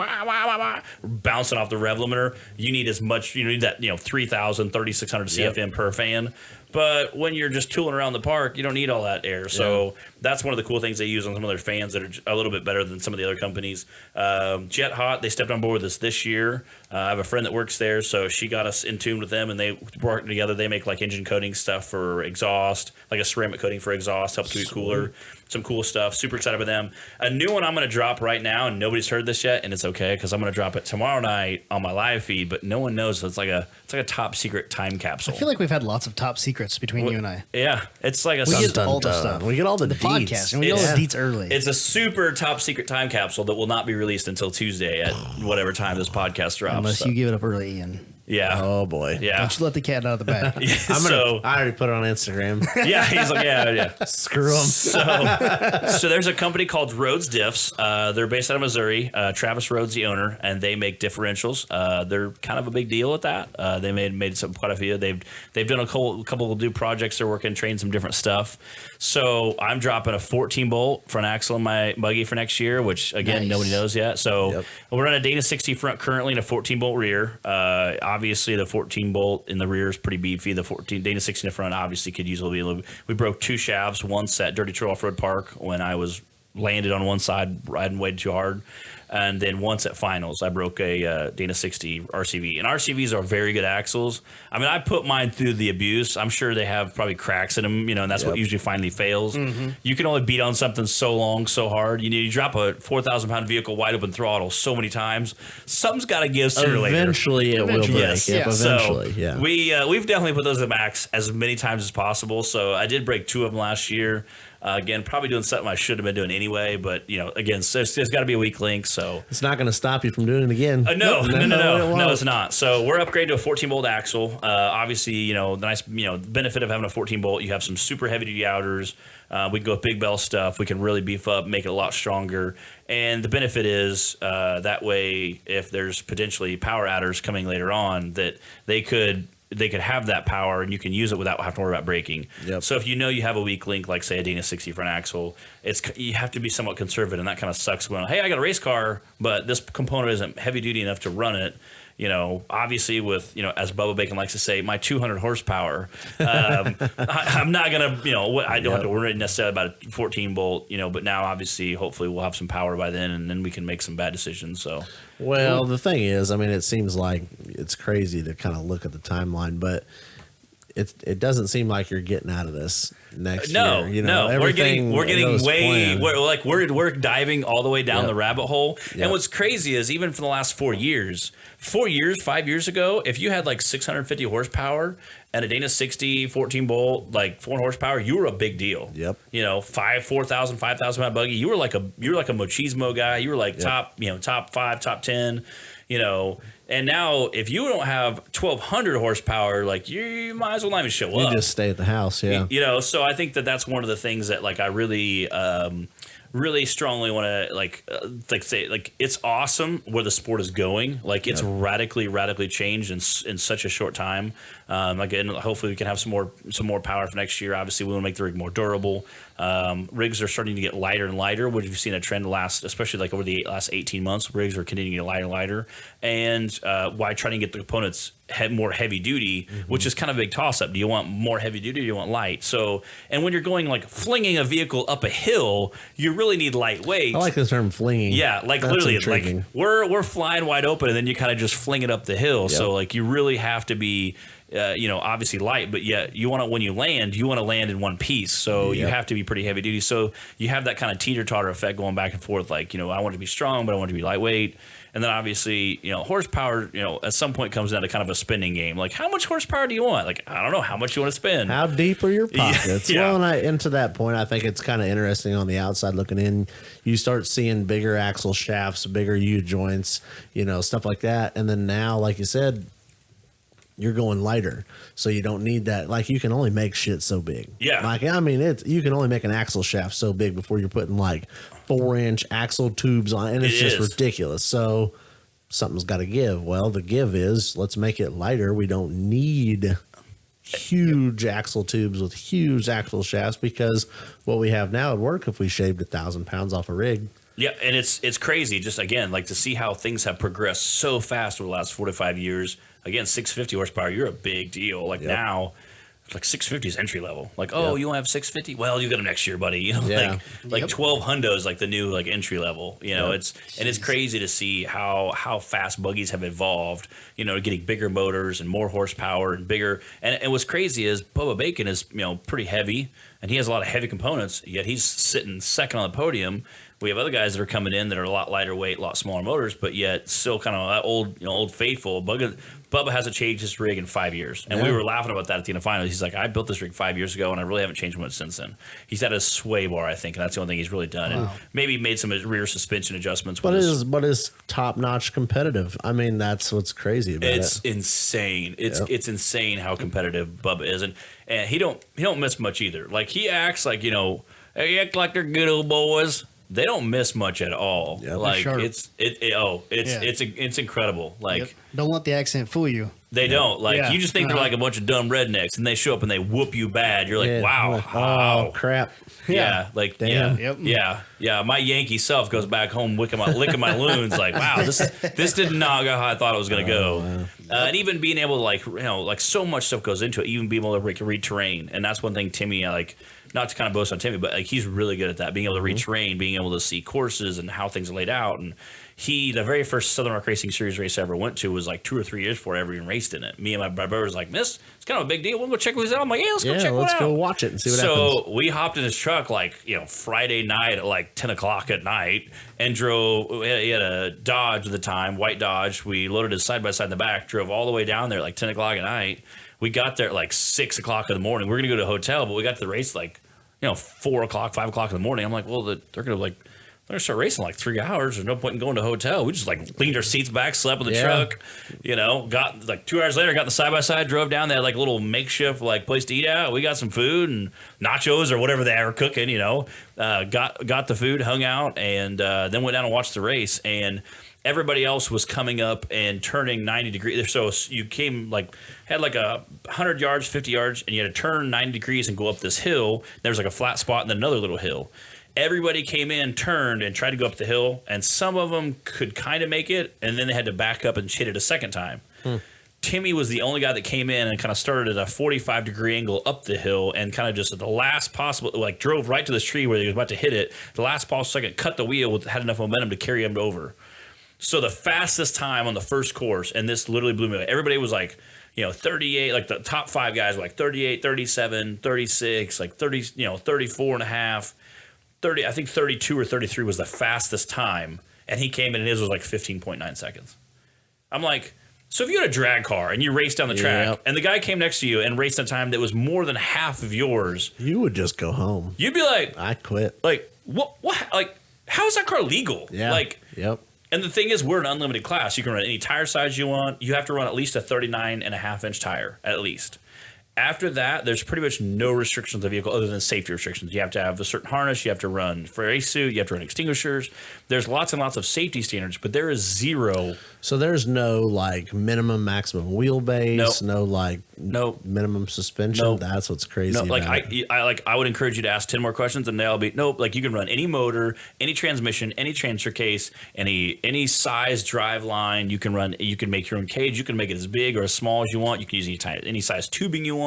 bouncing off the rev limiter, you need that 3,000, 3,600 CFM per fan. But when you're just tooling around the park, you don't need all that air. So that's one of the cool things they use on some of their fans that are a little bit better than some of the other companies. Jet Hot, they stepped on board with us this year. I have a friend that works there, so she got us in tune with them, and they work together. They make engine coating stuff for exhaust, like a ceramic coating for exhaust, help keep it cooler. Some cool stuff. Super excited about them. A new one I'm going to drop right now, and nobody's heard this yet, and it's okay because I'm going to drop it tomorrow night on my live feed, but no one knows. So it's like a top secret time capsule. I feel like we've had lots of top secrets between you and I. Yeah, it's like a we get all the stuff. We get all the podcast, deets. and we get all the deets early. It's a super top secret time capsule that will not be released until Tuesday at whatever time this podcast drops. Unless you give it up early, Ian. Yeah. Oh boy. Yeah. Don't you let the cat out of the bag. I already put it on Instagram. Yeah. He's like, yeah. Screw them. So there's a company called Rhodes Diffs. They're based out of Missouri. Travis Rhodes, the owner, and they make differentials. They're kind of a big deal at that. They made quite a few. They've done a couple of new projects. They're working, train some different stuff. So I'm dropping a 14 bolt front axle in my buggy for next year, which again nobody knows yet. So we're running a Dana 60 front currently and a 14 bolt rear. Obviously, the 14 bolt in the rear is pretty beefy. The 14 Dana 60 in the front obviously could use a little bit. We broke 2 shafts once at Dirty Trail Off-Road Park when I was landed on one side riding way too hard. And then once at finals, I broke a Dana 60 RCV. And RCVs are very good axles. I mean, I put mine through the abuse. I'm sure they have probably cracks in them, and that's what usually finally fails. You can only beat on something so long, so hard. You drop a 4,000-pound vehicle wide open throttle so many times, something's got to give sooner or later. Eventually it will break. Yes. Yep, eventually, so we've definitely put those at max as many times as possible. So I did break 2 of them last year. Again, probably doing something I should have been doing anyway, but again, there's got to be a weak link. So it's not going to stop you from doing it again. No, it's not. So we're upgraded to a 14-bolt axle. Obviously, the nice benefit of having a 14-bolt, you have some super heavy-duty outers. We can go with big bell stuff. We can really beef up, make it a lot stronger. And the benefit is that way, if there's potentially power adders coming later on, that they could have that power and you can use it without having to worry about braking. Yep. So if you have a weak link, like say a Dana 60 front axle, you have to be somewhat conservative, and that kind of sucks going, hey, I got a race car, but this component isn't heavy duty enough to run it. Obviously with, as Bubba Bacon likes to say, my 200 horsepower, I'm not going to, I don't have to worry necessarily about a 14 bolt, but now obviously, hopefully we'll have some power by then, and then we can make some bad decisions. So, well, the thing is, I mean, it seems like it's crazy to kind of look at the timeline, but it doesn't seem like you're getting out of this next year. No, we're getting way, we're diving all the way down the rabbit hole. Yep. And what's crazy is even for the last 5 years ago, if you had like 650 horsepower and a Dana 60 14 bolt, like 400 horsepower, you were a big deal. Yep. 5,000 pound buggy, you were like a machismo guy. You were like top 5, top 10, And now, if you don't have 1,200 horsepower, like you might as well not even show up. You just stay at the house, yeah. So I think that's one of the things that I really, really strongly want to say it's awesome where the sport is going. It's radically changed in such a short time. Again, hopefully we can have some more power for next year. Obviously, we want to make the rig more durable. Rigs are starting to get lighter and lighter, which we've seen a trend especially over the last 18 months. Rigs are continuing to get lighter and lighter, and why trying to get the components more heavy duty, which is kind of a big toss up. Do you want more heavy duty or do you want light? So, and when you're going flinging a vehicle up a hill, you really need lightweight. I like the term flinging. Yeah, That's literally, intriguing. we're flying wide open, and then you kind of just fling it up the hill. Yep. So you really have to be. Obviously light, but yet you want to, when you want to land in one piece. So you have to be pretty heavy duty. So you have that kind of teeter-totter effect going back and forth. I want to be strong, but I want to be lightweight. And then obviously, horsepower, at some point comes down to kind of a spending game. How much horsepower do you want? I don't know how much you want to spend. How deep are your pockets? Yeah. Well, and to that point, I think it's kind of interesting on the outside looking in. You start seeing bigger axle shafts, bigger U-joints, stuff like that. And then now, like you said, you're going lighter, so you don't need that. You can only make shit so big. Yeah. You can only make an axle shaft so big before you're putting 4-inch axle tubes on, and it's just ridiculous. So something's got to give. Well, the give is let's make it lighter. We don't need huge axle tubes with huge axle shafts, because what we have now would work if we shaved 1,000 pounds off a rig. Yeah, and it's crazy. Just again, to see how things have progressed so fast over the last 4 to 5 years. Again, 650 horsepower, you're a big deal. Now, 650 is entry level. You want to have 650? Well, you got them next year, buddy. 12 hundo is the new entry level. It's crazy to see how fast buggies have evolved. Getting bigger motors and more horsepower and bigger. And what's crazy is Bubba Bacon is pretty heavy, and he has a lot of heavy components. Yet he's sitting second on the podium. We have other guys that are coming in that are a lot lighter weight, a lot smaller motors, but yet still kind of old faithful. Bubba hasn't changed his rig in 5 years. And we were laughing about that at the end of finals. He's like, I built this rig 5 years ago, and I really haven't changed much since then. He's had a sway bar, I think, and that's the only thing he's really done. Wow. And maybe made some rear suspension adjustments. But is top-notch competitive. That's what's crazy about it. It's insane. It's insane how competitive Bubba is. And he don't miss much either. He acts they act like they're good old boys. They don't miss much at all. Yep. It's incredible. Don't let the accent fool you. They don't. You just think they're a bunch of dumb rednecks, and they show up and they whoop you bad. You're like, wow. Oh, crap. Yeah. Damn. Yep. Yeah. My Yankee self goes back home licking my loons. Wow, this did not go how I thought it was going to go. Wow. And even being able to so much stuff goes into it. Even being able to read terrain, and that's one thing Timmy not to kind of boast on Timmy, but he's really good at that. Being able to read terrain, being able to see courses and how things are laid out, and the very first Southern Rock Racing Series race I ever went to was like 2 or 3 years before I ever even raced in it. Me and my brother was like, "Miss, it's kind of a big deal. We'll go check this out." I'm like, "Yeah, let's go check one out. Let's go watch it and see what happens." So we hopped in his truck like Friday night at like 10 o'clock at night and drove. He had a Dodge at the time, white Dodge. We loaded his side by side in the back, drove all the way down there at like 10 o'clock at night. We got there at like 6 o'clock in the morning. We were gonna go to a hotel, but we got to the race like 4 o'clock, 5 o'clock in the morning. I'm like, well, they're gonna start racing in like 3 hours. There's no point in going to a hotel. We just like leaned our seats back, slept in the truck. Got like 2 hours later, got the side by side, drove down. They had like a little makeshift like place to eat at. We got some food and nachos or whatever they were cooking. Got the food, hung out, and then went down and watched the race. And everybody else was coming up and turning 90 degrees. So you had like 100 yards, 50 yards, and you had to turn 90 degrees and go up this hill. There was like a flat spot and then another little hill. Everybody came in, turned, and tried to go up the hill, and some of them could kind of make it, and then they had to back up and hit it a second time. Timmy was the only guy that came in and kind of started at a 45-degree angle up the hill and kind of just at the last possible, like drove right to this tree where he was about to hit it. The last possible second, cut the wheel, had enough momentum to carry him over. So the fastest time on the first course, and this literally blew me away, everybody was like, 38, like the top 5 guys were like 38, 37, 36, like 30, 34 and a half, 30, I think 32 or 33 was the fastest time. And he came in and his was like 15.9 seconds. I'm like, so if you had a drag car and you raced down the track and the guy came next to you and raced a time that was more than half of yours, you would just go home. You'd be like, I quit. Like, what, like, how is that car legal? Yeah. Like, yep. And the thing is, we're an unlimited class. You can run any tire size you want. You have to run at least a 39.5-inch tire, at least. After that, there's pretty much no restrictions on the vehicle other than safety restrictions. You have to have a certain harness. You have to run for race suit. You have to run extinguishers. There's lots and lots of safety standards, but there is zero. So there's no like minimum, maximum wheelbase. No minimum suspension. Nope. That's what's crazy. Like about I would encourage you to ask 10 more questions, and they'll be nope. Like you can run any motor, any transmission, any transfer case, any size drive line. You can run. You can make your own cage. You can make it as big or as small as you want. You can use any size tubing you want.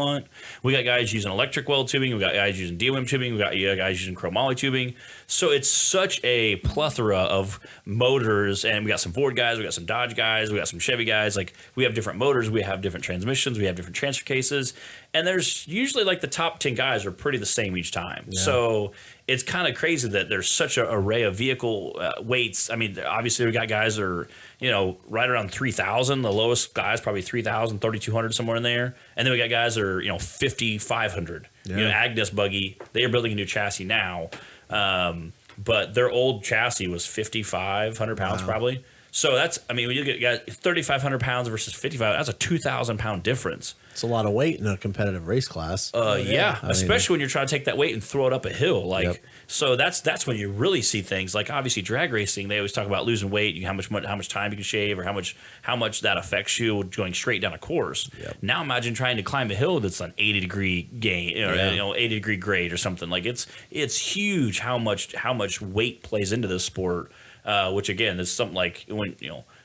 We got guys using electric weld tubing. We got guys using DOM tubing. We got guys using chromoly tubing. So it's such a plethora of motors, and we got some Ford guys. We got some Dodge guys. We got some Chevy guys. Like we have different motors. We have different transmissions. We have different transfer cases, and there's usually like the top 10 guys are pretty the same each time. Yeah. So it's kind of crazy that there's such an array of vehicle weights. I mean, obviously we got guys that are, right around 3,000. The lowest guys probably 3,000, 3,200, somewhere in there. And then we got guys that are, 5,500. Yeah. Agnes Buggy, they are building a new chassis now. But their old chassis was 5,500 pounds probably. So that's, when you get 3,500 pounds versus 55, that's a 2,000 pound difference. It's a lot of weight in a competitive race class. Yeah, especially when you're trying to take that weight and throw it up a hill. So that's when you really see things. Like obviously drag racing, they always talk about losing weight, how much time you can shave, or how much that affects you going straight down a course. Yep. Now imagine trying to climb a hill that's an 80-degree gain, or 80-degree grade or something. Like it's huge how much weight plays into this sport. Which again is something like when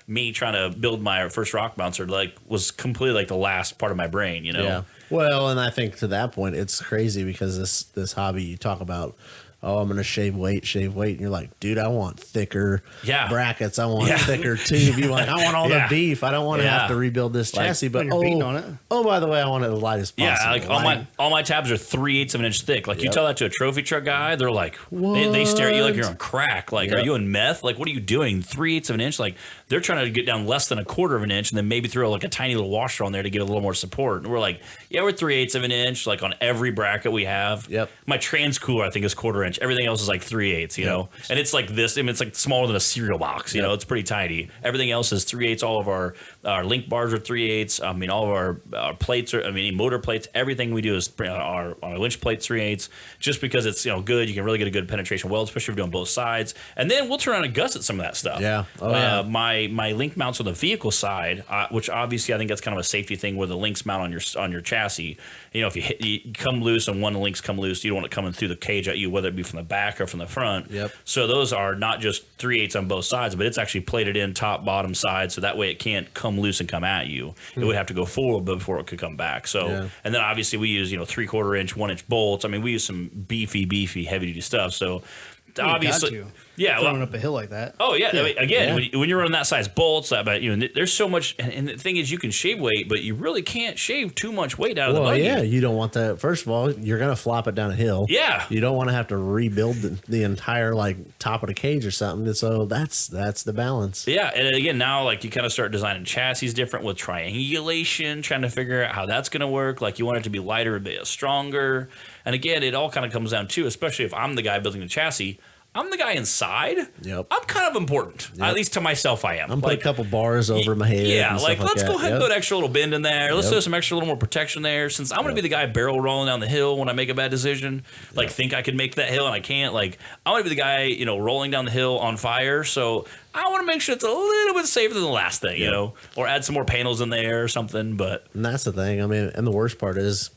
me trying to build my first rock bouncer was completely like the last part of my brain. Yeah. Well, and I think to that point it's crazy because this hobby you talk about. Oh, I'm going to shave weight. And you're like, dude, I want thicker brackets. I want thicker tube. You're like, I want all the beef. I don't want to have to rebuild this chassis. But on it. Oh, by the way, I want it the lightest possible. Yeah, like all my tabs are 3/8 of an inch thick. Like you tell that to a trophy truck guy, they're like, they stare at you like you're on crack. Like, are you in meth? Like, what are you doing? 3/8 of an inch? Like, they're trying to get down less than 1/4 of an inch and then maybe throw like a tiny little washer on there to get a little more support. And we're like, we're 3/8 of an inch, like on every bracket we have. Yep. My trans cooler, I think, is 1/4 inch. Everything else is like 3/8, you know? And it's like this, it's like smaller than a cereal box, you know? It's pretty tiny. Everything else is 3/8. All of our link bars are 3/8. All of our plates are, motor plates, everything we do is our winch plates 3/8, just because it's, good. You can really get a good penetration weld, especially if you're doing both sides. And then we'll turn around and gusset some of that stuff. Yeah. My link mounts on the vehicle side, which obviously I think that's kind of a safety thing where the links mount on your chassis. If you come loose and one of the links come loose, you don't want it coming through the cage at you, whether it be from the back or from the front. Yep. So those are not just 3/8 on both sides, but it's actually plated in top, bottom, side, so that way it can't come loose and come at you. It would have to go forward before it could come back. So, and then obviously we use 3/4 inch, 1 inch bolts. We use some beefy, heavy duty stuff. So obviously. Yeah, throwing up a hill like that. Oh yeah. I mean, again, Yeah. when you're running that size bolts, but there's so much. And the thing is, you can shave weight, but you really can't shave too much weight out of the Well, buggy. yeah, you don't want that. First of all, you're gonna flop it down a hill. Yeah. You don't want to have to rebuild the entire like top of the cage or something. And so that's the balance. Yeah, and again, now like you kind of start designing chassis different with triangulation, trying to figure out how that's going to work. Like you want it to be lighter, a bit stronger. And again, it all kind of comes down to, especially if I'm the guy building the chassis, I'm the guy inside. Yep. I'm kind of important, at least to myself. I am. I'm putting a couple bars over my head. Yeah, and like stuff let's that. go ahead and put an extra little bend in there. Let's Yep. do some extra little more protection there. Since I'm going to be the guy barrel rolling down the hill when I make a bad decision, like think I can make that hill and I can't. Like I want to be the guy, rolling down the hill on fire. So I want to make sure it's a little bit safer than the last thing, or add some more panels in there or something. But And that's the thing. I mean, and the worst part is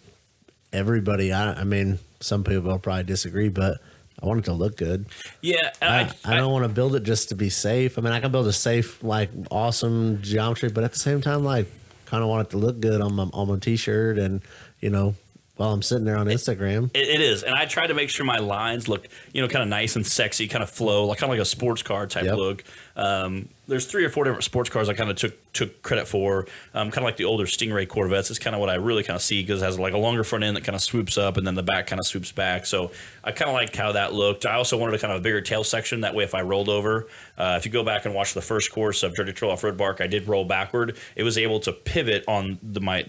everybody. I mean, some people will probably disagree, but I want it to look good. yeah, I don't want to build it just to be safe. I mean, I can build a safe, like awesome geometry, but at the same time, like kind of want it to look good on my t-shirt and while I'm sitting there on Instagram. It is, and I try to make sure my lines look, kind of nice and sexy, kind of flow, like kind of like a sports car type Yep. look. There's 3 or 4 different sports cars I kind of took credit for, kind of like the older Stingray Corvettes. It's kind of what I really kind of see because it has like a longer front end that kind of swoops up, and then the back kind of swoops back. So I kind of liked how that looked. I also wanted a kind of a bigger tail section. That way, if I rolled over, if you go back and watch the first course of Dirty Trail Off-Road Bark, I did roll backward. It was able to pivot on my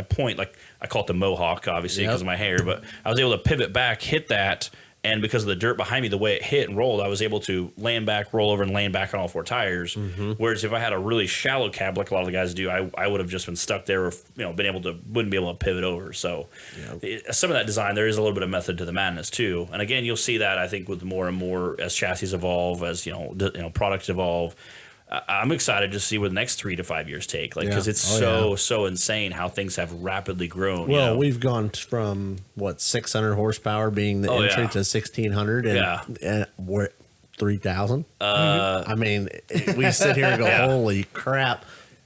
point, like I call it the mohawk, obviously, because of my hair, but I was able to pivot back, hit that, and because of the dirt behind me, the way it hit and rolled, I was able to land back, roll over, and land back on all 4 tires. Whereas if I had a really shallow cab, like a lot of the guys do, I would have just been stuck there, or wouldn't be able to pivot over. So some of that design, there is a little bit of method to the madness too. And again, you'll see that I think with more and more as chassis evolve, as products evolve. I'm excited to see what the next 3 to 5 years take, because it's so insane how things have rapidly grown. Well, we've gone from 600 horsepower being the entry to 1600, and we're 3000. I mean, we sit here and go, "Holy crap!"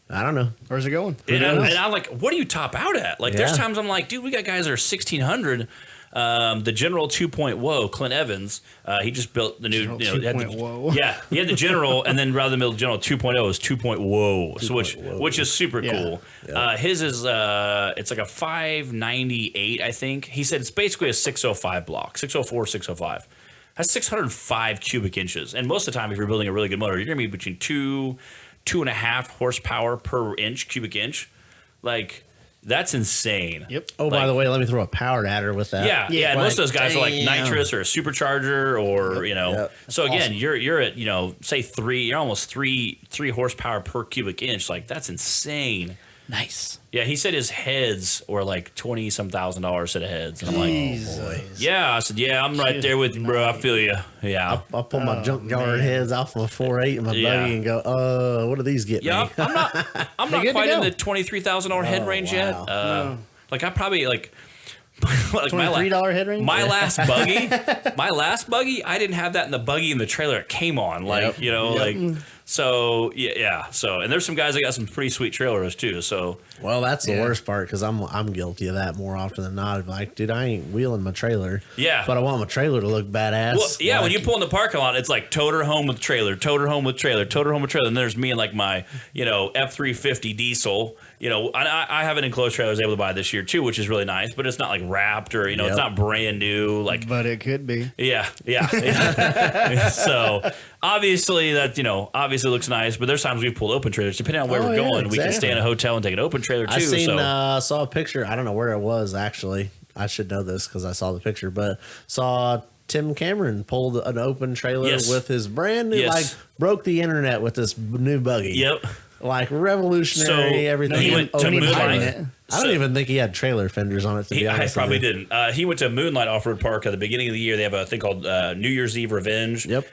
I don't know. Where's it going? And I'm like, what do you top out at? Like, there's times I'm like, dude, we got guys that are 1600. The General 2.0, Clint Evans, he just built the new, he had the General, and then rather than the General 2.0 is 2.0, so which is super cool. His is it's like a 598, I think. He said it's basically a 605 block, 604, 605. That's 605 cubic inches, and most of the time, if you're building a really good motor, you're gonna be between 2.5 horsepower per cubic inch, like. That's insane. Yep. Oh, by the way, let me throw a power adder with that. Yeah. And most of those guys are like nitrous or a supercharger, or So again, awesome. You're at say 3. You're almost 3 horsepower per cubic inch. Like that's insane. Nice. Yeah, he said his heads were like $20,000 set of heads, and I'm like, oh boy. Yeah, I said, yeah, I'm right there with you, bro. I feel you. Yeah, I'll pull my junkyard heads off my 4.8 and my buggy and go, what do these get me? I'm not quite in the $23,000 head range yet. No. Like I probably like $23 head range. My last buggy, I didn't have that in the buggy and the trailer it came on. Like So So and there's some guys that got some pretty sweet trailers too. So that's the worst part, because I'm guilty of that more often than not. Like, dude, I ain't wheeling my trailer. Yeah, but I want my trailer to look badass. Well, yeah, when you pull in the parking lot, it's like toter home with trailer, toter home with trailer, toter home with trailer. And there's me and like my F350 diesel. I have an enclosed trailer I was able to buy this year too, which is really nice. But it's not like wrapped or it's not brand new. Like, but it could be. Yeah. So obviously that obviously looks nice. But there's times we've pulled open trailers depending on where we're going. Exactly. We can stay in a hotel and take an open trailer too. I saw a picture. I don't know where it was actually. I should know this because I saw the picture, but saw Tim Cameron pulled an open trailer with his brand new, broke the internet with this new buggy. Yep. Like revolutionary, everything. He went to Moonlight. I don't even think he had trailer fenders on it, to be honest. I probably didn't. He went to Moonlight Off-Road Park at the beginning of the year. They have a thing called New Year's Eve Revenge. Yep.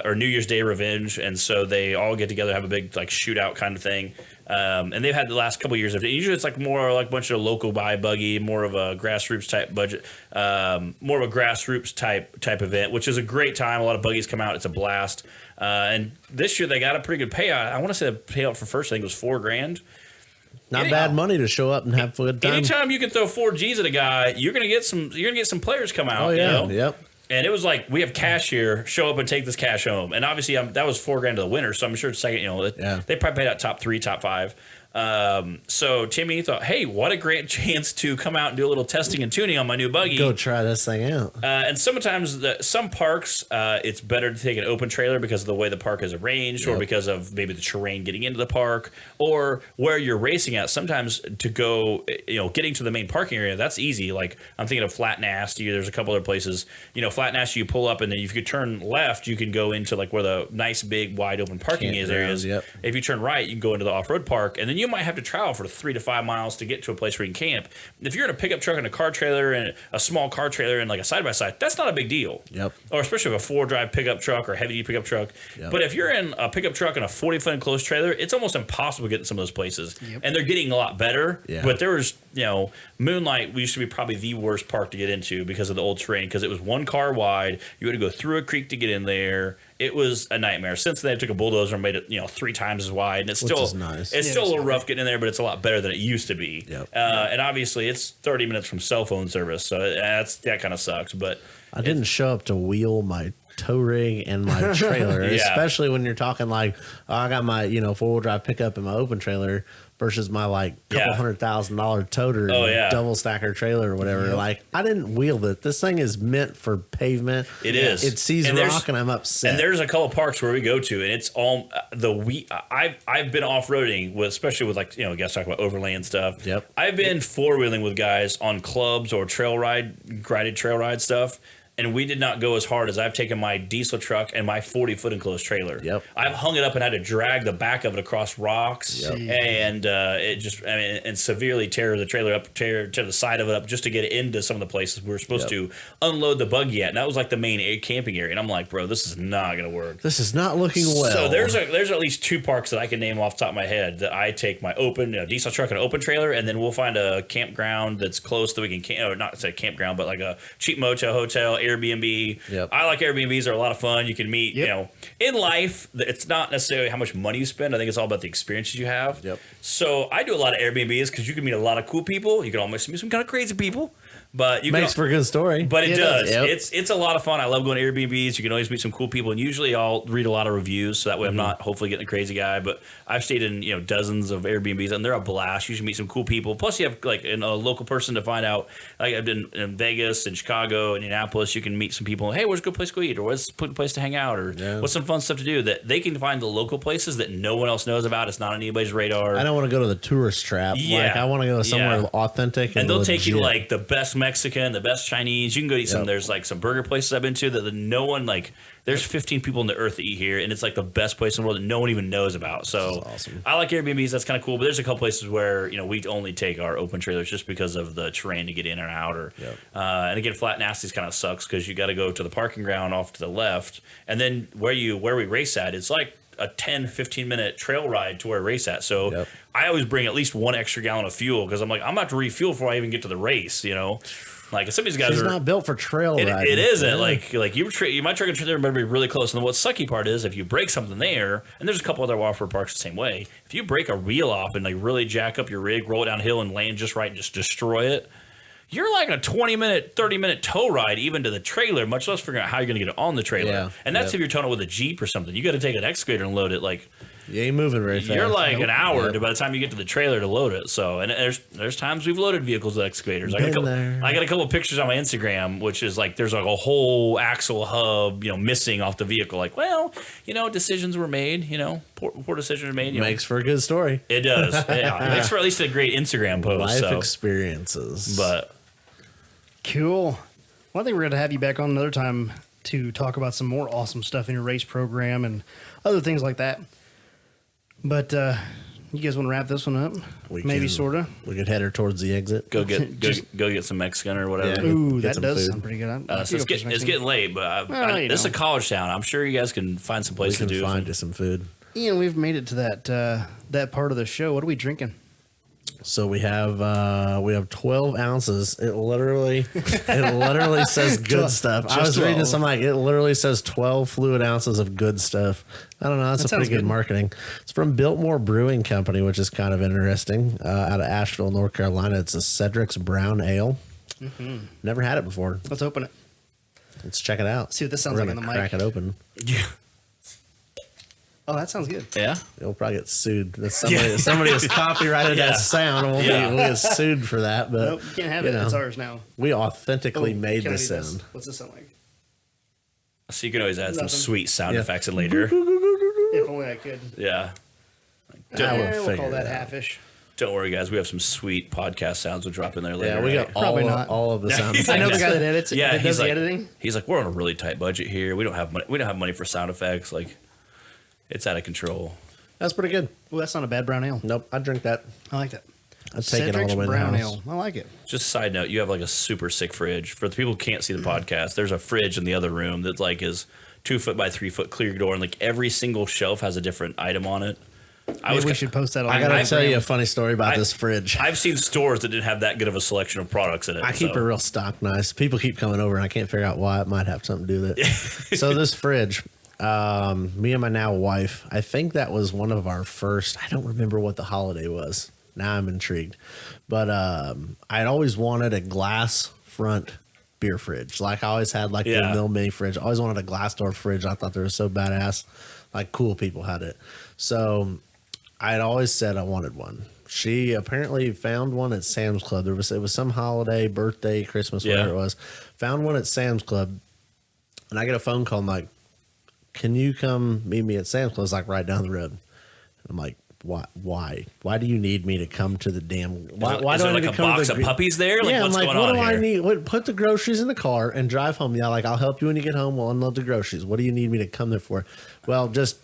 Or New Year's Day Revenge. And so they all get together, have a big like shootout kind of thing. And they've had the last couple of years of it. Usually it's like more like a bunch of local buy buggy, more of a grassroots type budget, more of a grassroots type event, which is a great time. A lot of buggies come out. It's a blast. And this year they got a pretty good payout. I want to say the payout for first, I think it was $4,000. Not bad money to show up and have a good time. Anytime you can throw 4 G's at a guy, you're gonna get some players come out. Oh yeah, yep. And it was like, we have cash here. Show up and take this cash home. And obviously, that was $4,000 to the winner. So I'm sure it's second. They probably paid out top 3, top 5. So Timmy thought, hey, what a great chance to come out and do a little testing and tuning on my new buggy. Go try this thing out. And sometimes some parks, it's better to take an open trailer because of the way the park is arranged, or because of maybe the terrain getting into the park, or where you're racing at. Sometimes to go, getting to the main parking area, that's easy. Like I'm thinking of Flat Nasty. There's a couple other places. Flat Nasty, you pull up, and then if you turn left, you can go into like where the nice big wide open parking areas. Yep. If you turn right, you can go into the off-road park, and then you might have to travel for 3 to 5 miles to get to a place where you can camp. If you're in a pickup truck and a car trailer and a small car trailer and like a side-by-side, that's not a big deal. Yep. Or especially with a 4-drive pickup truck or heavy-duty pickup truck. Yep. But if you're in a pickup truck and a 40-foot enclosed trailer, it's almost impossible to get in some of those places. Yep. And they're getting a lot better. Yeah. But there was, Moonlight used to be probably the worst park to get into because of the old terrain, because it was one car wide. You had to go through a creek to get in there. It was a nightmare. Since then, they took a bulldozer and made it, 3 times as wide, and it's Which still is nice. It's still a little rough getting in there, but it's a lot better than it used to be. Yep. And obviously, it's 30 minutes from cell phone service, so that kind of sucks. But I didn't show up to wheel my tow rig and my trailer, especially when you're talking like, I got my 4-wheel drive pickup and my open trailer versus my like couple $100,000 toter, double stacker trailer or whatever. Like I didn't wheel it. This thing is meant for pavement. It is. It sees rock and I'm upset. And there's a couple parks where we go to, and it's all I've been off roading with, especially with like guys talk about overland stuff. Yep. I've been 4-wheeling with guys on clubs or guided trail ride stuff. And we did not go as hard as I've taken my diesel truck and my 40-foot enclosed trailer. Yep. I've hung it up and had to drag the back of it across rocks, and it just, and severely tear the trailer up, tear the side of it up just to get it into some of the places we were supposed to unload the buggy at. And that was like the main camping area. And I'm like, bro, this is not going to work. This is not looking well. So there's at least 2 parks that I can name off the top of my head that I take my open diesel truck and open trailer, and then we'll find a campground that's close that we can camp, or not say campground, but like a cheap motel, hotel, Airbnb. Yep. I like Airbnbs. They're a lot of fun. You can meet, in life, it's not necessarily how much money you spend. I think it's all about the experiences you have. Yep. So I do a lot of Airbnbs because you can meet a lot of cool people. You can almost meet some kind of crazy people. But you makes for a good story. But it does. Yep. It's a lot of fun. I love going to Airbnbs. You can always meet some cool people, and usually I'll read a lot of reviews, so that way I'm not hopefully getting a crazy guy. But I've stayed in dozens of Airbnbs, and they're a blast. You should meet some cool people. Plus, you have like a local person to find out. Like I've been in Vegas and Chicago, Indianapolis. You can meet some people. Hey, where's a good place to go eat, or what's a good place to hang out, or what's some fun stuff to do. That they can find the local places that no one else knows about. It's not on anybody's radar. I don't want to go to the tourist trap. Yeah. Like I want to go somewhere authentic, and they'll legit. take you to like the best Mexican, the best Chinese. You can go eat some. There's like some burger places I've been to that no one like. There's 15 people on the earth that eat here, and it's like the best place in the world that no one even knows about. So awesome. I like Airbnbs. That's kind of cool. But there's a couple places where we only take our open trailers just because of the terrain to get in and out. Or and again, Flat Nasty's kind of sucks because you got to go to the parking ground off to the left, and then where we race at, it's like a 10-15 minute trail ride to where I race at. So I always bring at least 1 extra gallon of fuel because I'm like, I'm about to refuel before I even get to the race. Like some of these guys She's not built for trail riding. It isn't. Yeah. Like you might truck and trailer better be really close. And then what sucky part is if you break something there, and there's a couple other off-road parks the same way. If you break a wheel off and like really jack up your rig, roll it downhill and land just right and just destroy it, you're like a 20-minute, 30-minute tow ride even to the trailer, much less figuring out how you're going to get it on the trailer. Yeah. And that's if you're towing it with a Jeep or something. You got to take an excavator and load it. Like you ain't moving very fast. You're like an hour by the time you get to the trailer to load it. So, and there's times we've loaded vehicles with excavators. I got a couple of pictures on my Instagram, which is like there's like a whole axle hub, missing off the vehicle. Like, well, decisions were made. Poor decisions were made. Makes for a good story. It does. It makes for at least a great Instagram post. Life experiences. But cool. Well, I think we're going to have you back on another time to talk about some more awesome stuff in your race program and other things like that. But you guys want to wrap this one up? Maybe sort of. We could head her towards the exit. Go get some Mexican or whatever. Yeah, ooh, that does sound pretty good. So it's getting late, but this is a college town. I'm sure you guys can find some place to do. Find some food. Ian, we've made it to that part of the show. What are we drinking? So we have 12 ounces. It literally says good stuff. I was reading this. I'm like, it literally says 12 fluid ounces of good stuff. I don't know. That's a pretty good marketing. It's from Biltmore Brewing Company, which is kind of interesting. Out of Asheville, North Carolina. It's a Cedric's Brown Ale. Mm-hmm. Never had it before. Let's open it. Let's check it out. See what this sounds We're like on gonna the mic. crack it open. Yeah. Oh, that sounds good. Yeah. You'll probably get sued. Somebody has copyrighted Yeah. that sound. We'll get sued for that. But Nope, you can't have it. It's ours now. we authentically made can I the do this? sound. What's this sound like? So you can always add some Nothing. sweet sound Yeah. effects in later. If only I could. Yeah. I will We'll figure call that it out. halfish. Don't worry, guys. We have some sweet podcast sounds we'll drop in there later. Yeah, we got right? Probably all, not. all of the sound he's I know effects. the guy that edits it. Yeah, that he's does like, the editing. he's like, we're on a really tight budget here. We don't have money. We don't have money for sound effects. Like, it's out of control. That's pretty good. Well, that's not a bad brown ale. Nope, I drink that. I like that. I'd take it all Cedric's the way in the brown house. ale. I like it. Just a side note, you have like a super sick fridge. For the people who can't see the podcast, there's a fridge in the other room that like is 2 foot by 3 foot clear door, and like every single shelf has a different item on it. Maybe we should post that on I the gotta Instagram. tell you a funny story about I- this fridge. I've seen stores that didn't have that good of a selection of products in it. I keep so. it real stock nice. People keep coming over, and I can't figure out why. It might have something to do with it. So this fridge, me and my now wife, I think that was one of our first. I don't remember what the holiday was. Now I'm intrigued, but I'd always wanted a glass front beer fridge. Like I always had like the Yeah. mill mini fridge. I always wanted a glass door fridge. I thought they were so badass. Like cool people had it. So I'd always said I wanted one. She apparently found one at Sam's Club. It was some holiday, birthday, Christmas, whatever Yeah. it was. Found one at Sam's Club, and I get a phone call. I'm like, "Can you come meet me at Sam's Club?" It's like right down the road. I'm like, "Why? Why do you need me to come to the damn? Why Is do there I like need a to come to box the of puppies there? Like, yeah, what's I'm like, going what on do I here? need? Put the groceries in the car and drive home. Yeah, like I'll help you when you get home. We'll unload the groceries. What do you need me to come there for? Well, just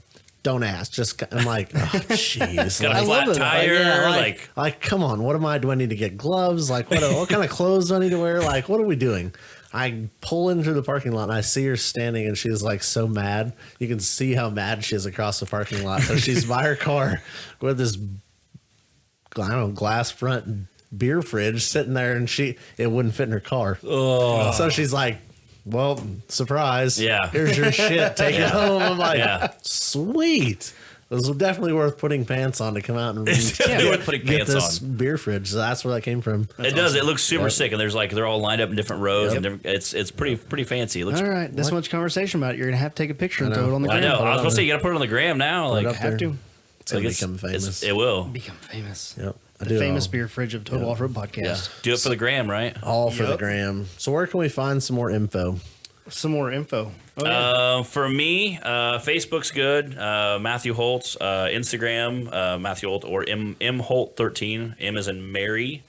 don't ask. Just I'm like, oh jeez. Got Like, a flat it. tire, yeah, like come on. What am I? Do I need to get gloves? Like, what kind of clothes do I need to wear? Like, what are we doing? I pull into the parking lot and I see her standing and she's like so mad. You can see how mad she is across the parking lot. So she's by her car with this, I don't know, glass front beer fridge sitting there, and it wouldn't fit in her car. Oh. So she's like, well, surprise. Yeah. Here's your shit. Take it home. I'm like, Yeah. sweet. It was definitely worth putting pants on to come out and definitely worth putting get pants this on. beer fridge. So that's where that came from. It does. It looks super Yep. sick, and there's like they're all lined up in different rows. Yep. And it's pretty fancy. It looks. All right, this much conversation about it. You're gonna have to take a picture and I know. throw it on the I gram. know. Put it I was on supposed to say there. you got to put it on the gram now. Put it Like up Have there. to It's going to it's- become famous. It will. become famous. Yep. I The do it famous all. beer fridge of Total Off-Road Podcast. Yeah. Do it for the gram, right? All for the Yep. gram. So where can we find some more info? Some more info. Oh, yeah. For me, Facebook's good. Matthew Holt. Instagram, Matthew Holt or M Holt 13. M is in Mary.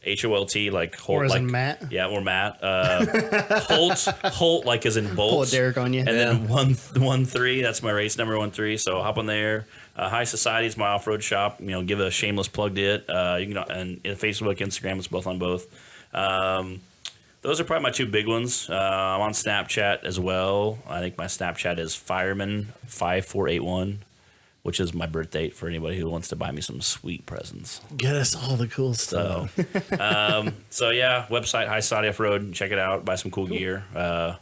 Holt, like Holt, Or as like in Matt. Yeah, or Matt. Holt, like as in bolts. Pull a Derek on you. And then 113. That's my race number 13. So hop on there. High Society is my off-road shop. Give a shameless plug to it. You can and Facebook, Instagram, it's both on both. Those are probably my two big ones. I'm on Snapchat as well. I think my Snapchat is Fireman5481, which is my birth date for anybody who wants to buy me some sweet presents. Get us all the cool So, stuff. so yeah, website High Society Off-Road. Check it out. Buy some cool gear. So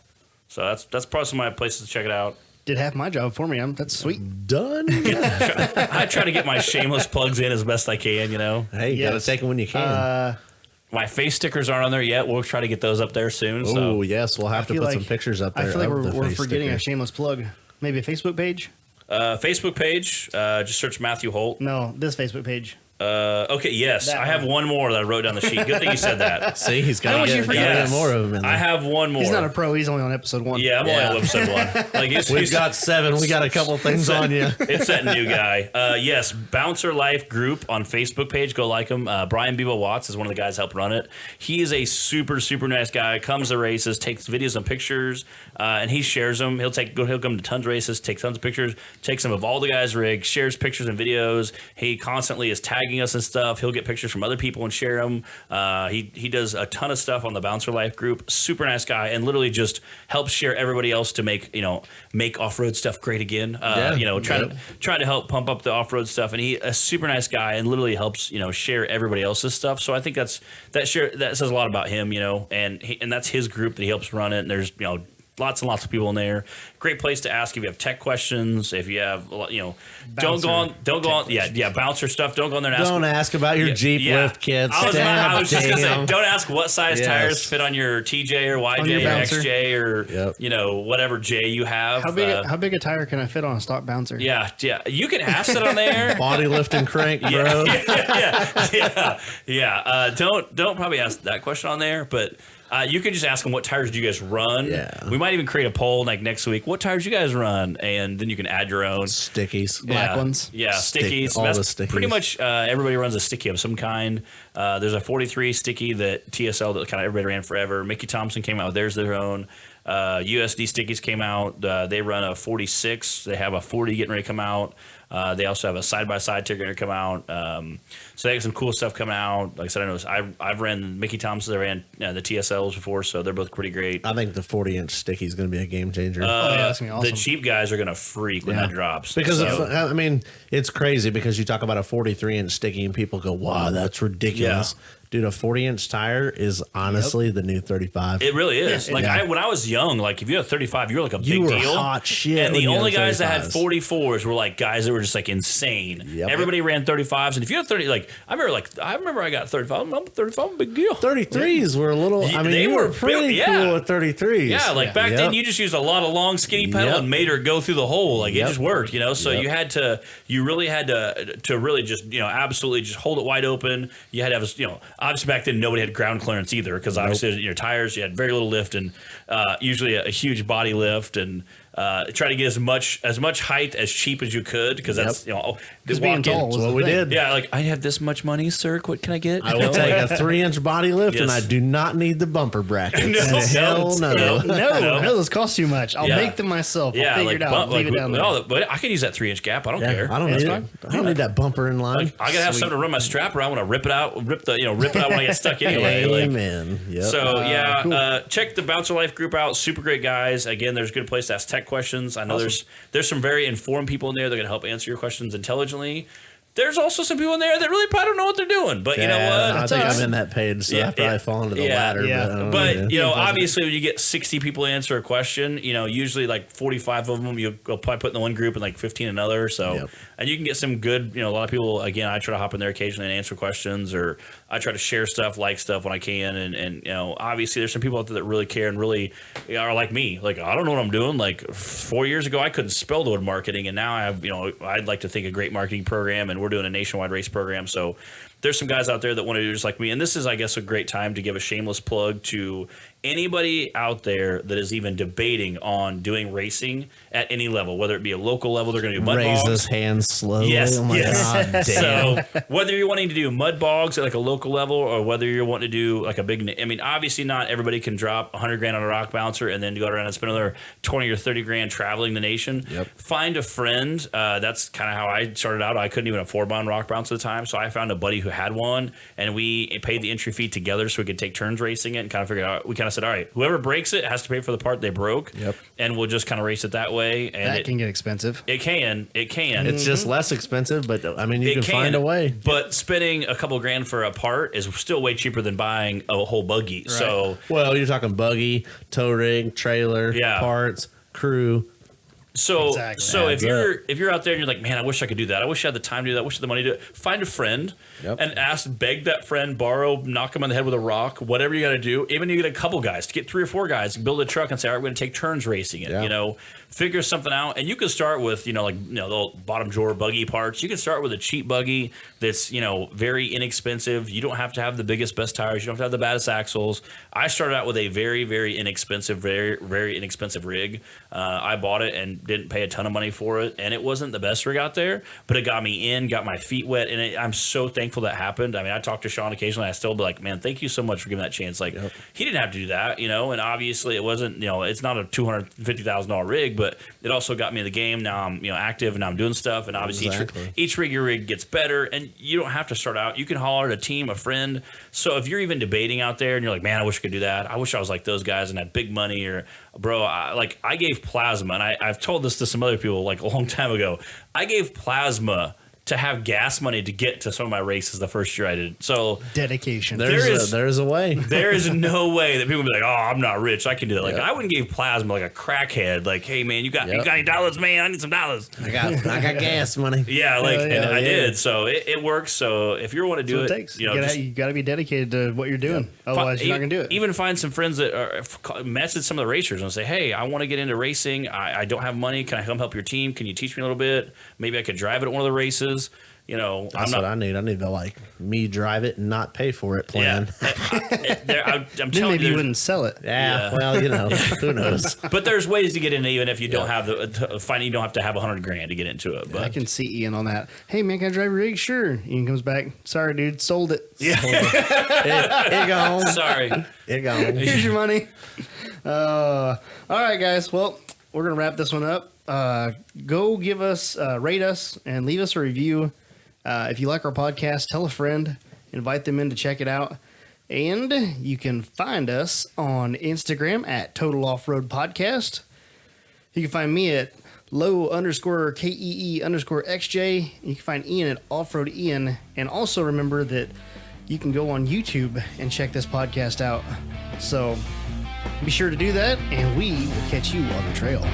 that's probably some of my places to check it out. Did half my job for me. That's sweet. Done. I try to get my shameless plugs in as best I can. Hey, you got to Yes. take them when you can. My face stickers aren't on there yet. We'll try to get those up there soon. Oh, So yes. We'll have to feel put some like- pictures up there. I feel like of the we're face forgetting a sticker. shameless plug. Maybe a Facebook page? Facebook page. Just search Matthew Holt. No, this Facebook page. Okay, yes. That I have one more that I wrote down the sheet. Good thing you said that. See, he's I got want you to to get, forget. gotta get more of them in there. I have one more. He's not a pro. He's only on episode 1. Yeah, I'm Yeah. only on episode 1. Like We've got 7. We got a couple things on you. It's that new guy. Yes, Bouncer Life group on Facebook page. Go like him. Brian Bebo Watts is one of the guys help run it. He is a super, super nice guy. Comes to races, takes videos and pictures, and he shares them. He'll come to tons of races, take tons of pictures, takes some of all the guys' rigs, shares pictures and videos. He constantly is tagging us and stuff. He'll get pictures from other people and share them. He does a ton of stuff on the Bouncer Life group. Super nice guy, and literally just helps share everybody else to make off-road stuff great again. Trying to help pump up the off-road stuff. And a super nice guy, and literally helps share everybody else's stuff. So I think that says a lot about him. And that's his group that he helps run it. And there's lots and lots of people in there. Great place to ask if you have tech questions. If you have, don't go on, bouncer stuff. Don't go on there and ask. Don't ask about your Jeep lift kits. I was just gonna say, don't ask what size tires fit on your TJ or YJ or XJ or whatever J you have. How big a tire can I fit on a stock bouncer? Yeah. You can ask it on there. Body lift and crank, bro. Don't probably ask that question on there, but you can just ask them what tires do you guys run. Yeah. We might even create a poll like next week. What tires do you guys run? And then you can add your own stickies, black ones. Yeah, stickies. All the stickies. Pretty much everybody runs a sticky of some kind. There's a 43 sticky that TSL that kind of everybody ran forever. Mickey Thompson came out with theirs, their own. USD stickies came out. They run a 46. They have a 40 getting ready to come out. They also have a side-by-side tier going to come out. So they got some cool stuff coming out. Like I said, I've ran Mickey Thompson. They ran the TSLs before, so they're both pretty great. I think the 40-inch sticky is going to be a game changer. That's gonna be awesome. The cheap guys are going to freak when that drops. Because, it's crazy because you talk about a 43-inch sticky and people go, wow, that's ridiculous. Yeah. Dude, a 40-inch tire is honestly the new 35. It really is. When I was young, like if you had a 35, you were like a big deal. Hot shit. And the only guys that had 44s were like guys that were just like insane. Yep. Everybody ran 35s, and if you had 30, I remember I got 35. I'm 35, a big deal. 33s were a little. They were pretty cool at 33s. Yeah, back then you just used a lot of long skinny pedal and made her go through the hole. Like it just worked, So you really had to really just absolutely just hold it wide open. You had to have obviously back then nobody had ground clearance either because obviously your tires, you had very little lift and usually a huge body lift and try to get as much height as cheap as you could because that's this being tall is what we did. Yeah, like I have this much money, sir. What can I get? I will take a 3-inch body lift and I do not need the bumper brackets. No. Those cost too much. I'll make them myself. I'll figure it out. Leave it down there. But I can use that 3-inch gap. I don't care. I don't need it. I don't need that bumper in line. I gotta have something to run my strap around when I rip it out. Rip it out when I get stuck anyway. Amen. So check the Bouncer Life group out. Super great guys. Again, there's a good place to ask tech questions. I know there's some very informed people in there that are gonna help answer your questions intelligently. There's also some people in there that really probably don't know what they're doing. But you know what? I think I'm in that page, so I probably fall into the ladder. But obviously when you get 60 people to answer a question, usually like 45 of them you'll probably put in the one group and like 15 another. So and you can get some good, a lot of people, again, I try to hop in there occasionally and answer questions or I try to share stuff, like stuff when I can. And obviously there's some people out there that really care and really are like me. Like, I don't know what I'm doing. Like 4 years ago, I couldn't spell the word marketing. And now I have, I'd like to think a great marketing program and we're doing a nationwide race program. So there's some guys out there that want to do just like me. And this is, I guess, a great time to give a shameless plug to anybody out there that is even debating on doing racing at any level, whether it be a local level, they're going to do mud bogs. Raise his hands slowly. Yes, oh my God, damn. So whether you're wanting to do mud bogs at like a local level or whether you're wanting to do like a big, obviously not everybody can drop $100,000 on a rock bouncer and then go around and spend another 20 or 30 grand traveling the nation. Find a friend. That's kind of how I started out. I couldn't even afford my own rock bouncer at the time. So I found a buddy who had one and we paid the entry fee together so we could take turns racing it and kind of figured out, we kind of said, all right, whoever breaks it has to pay for the part they broke. And we'll just kind of race it that way. And that can get expensive. It can. It's just less expensive, but you can find a way. But spending a couple grand for a part is still way cheaper than buying a whole buggy. Right. So, well, you're talking buggy, tow rig, trailer, parts, crew. So if you're out there and you're like, man, I wish I could do that. I wish I had the time to do that. I wish I had the money to do it. Find a friend and beg that friend, borrow, knock him on the head with a rock, whatever you got to do. Even if you get a couple guys, to get 3 or 4 guys, build a truck and say, all right, we're going to take turns racing it. Figure something out. And you can start with, the old bottom drawer buggy parts. You can start with a cheap buggy that's, very inexpensive. You don't have to have the biggest, best tires. You don't have to have the baddest axles. I started out with a very, very inexpensive, very, very inexpensive rig. I bought it and didn't pay a ton of money for it. And it wasn't the best rig out there, but it got me in, got my feet wet. And I'm so thankful that happened. I talk to Sean occasionally. I still be like, man, thank you so much for giving that chance. Like, he didn't have to do that, and obviously it wasn't, it's not a $250,000 rig, but it also got me in the game. Now I'm, active and I'm doing stuff. And obviously each rig your rig gets better and you don't have to start out. You can holler at a team, a friend. So if you're even debating out there and you're like, man, I wish I could do that. I wish I was like those guys and had big money or bro, I gave plasma and I've told this to some other people like a long time ago. I gave plasma to have gas money to get to some of my races the first year I did. So Dedication. There's a way. there is no way that people be like, oh, I'm not rich, I can do that. Like I wouldn't give Plasma like a crackhead. Like, hey man, you got any dollars, man? I need some dollars. I got gas money. Yeah, like and I did. So it works. So if you want to do it it, takes. you know, You got to be dedicated to what you're doing. Otherwise, you're not gonna do it. Even find some friends that are message some of the racers and say, hey, I want to get into racing. I don't have money. Can I come help your team? Can you teach me a little bit? Maybe I could drive it at one of the races. You know, that's what I need. I need to like me drive it and not pay for it plan. Yeah. I'm telling maybe you wouldn't sell it. Yeah. Well, you know, who knows? But there's ways to get in, even if you don't have you don't have to have $100,000 to get into it. But I can see Ian on that. Hey man, can I drive your rig? Sure. Ian comes back. Sorry, dude, sold it. Yeah. It gone. Sorry. It gone. Here's your money. All right, guys. Well, we're gonna wrap this one up. Go give us, rate us, and leave us a review. If you like our podcast, tell a friend, invite them in to check it out. And you can find us on Instagram at Total Offroad Podcast. You can find me at low_KEE_XJ. You can find Ian at Offroad Ian. And also remember that you can go on YouTube and check this podcast out. So be sure to do that, and we will catch you on the trail.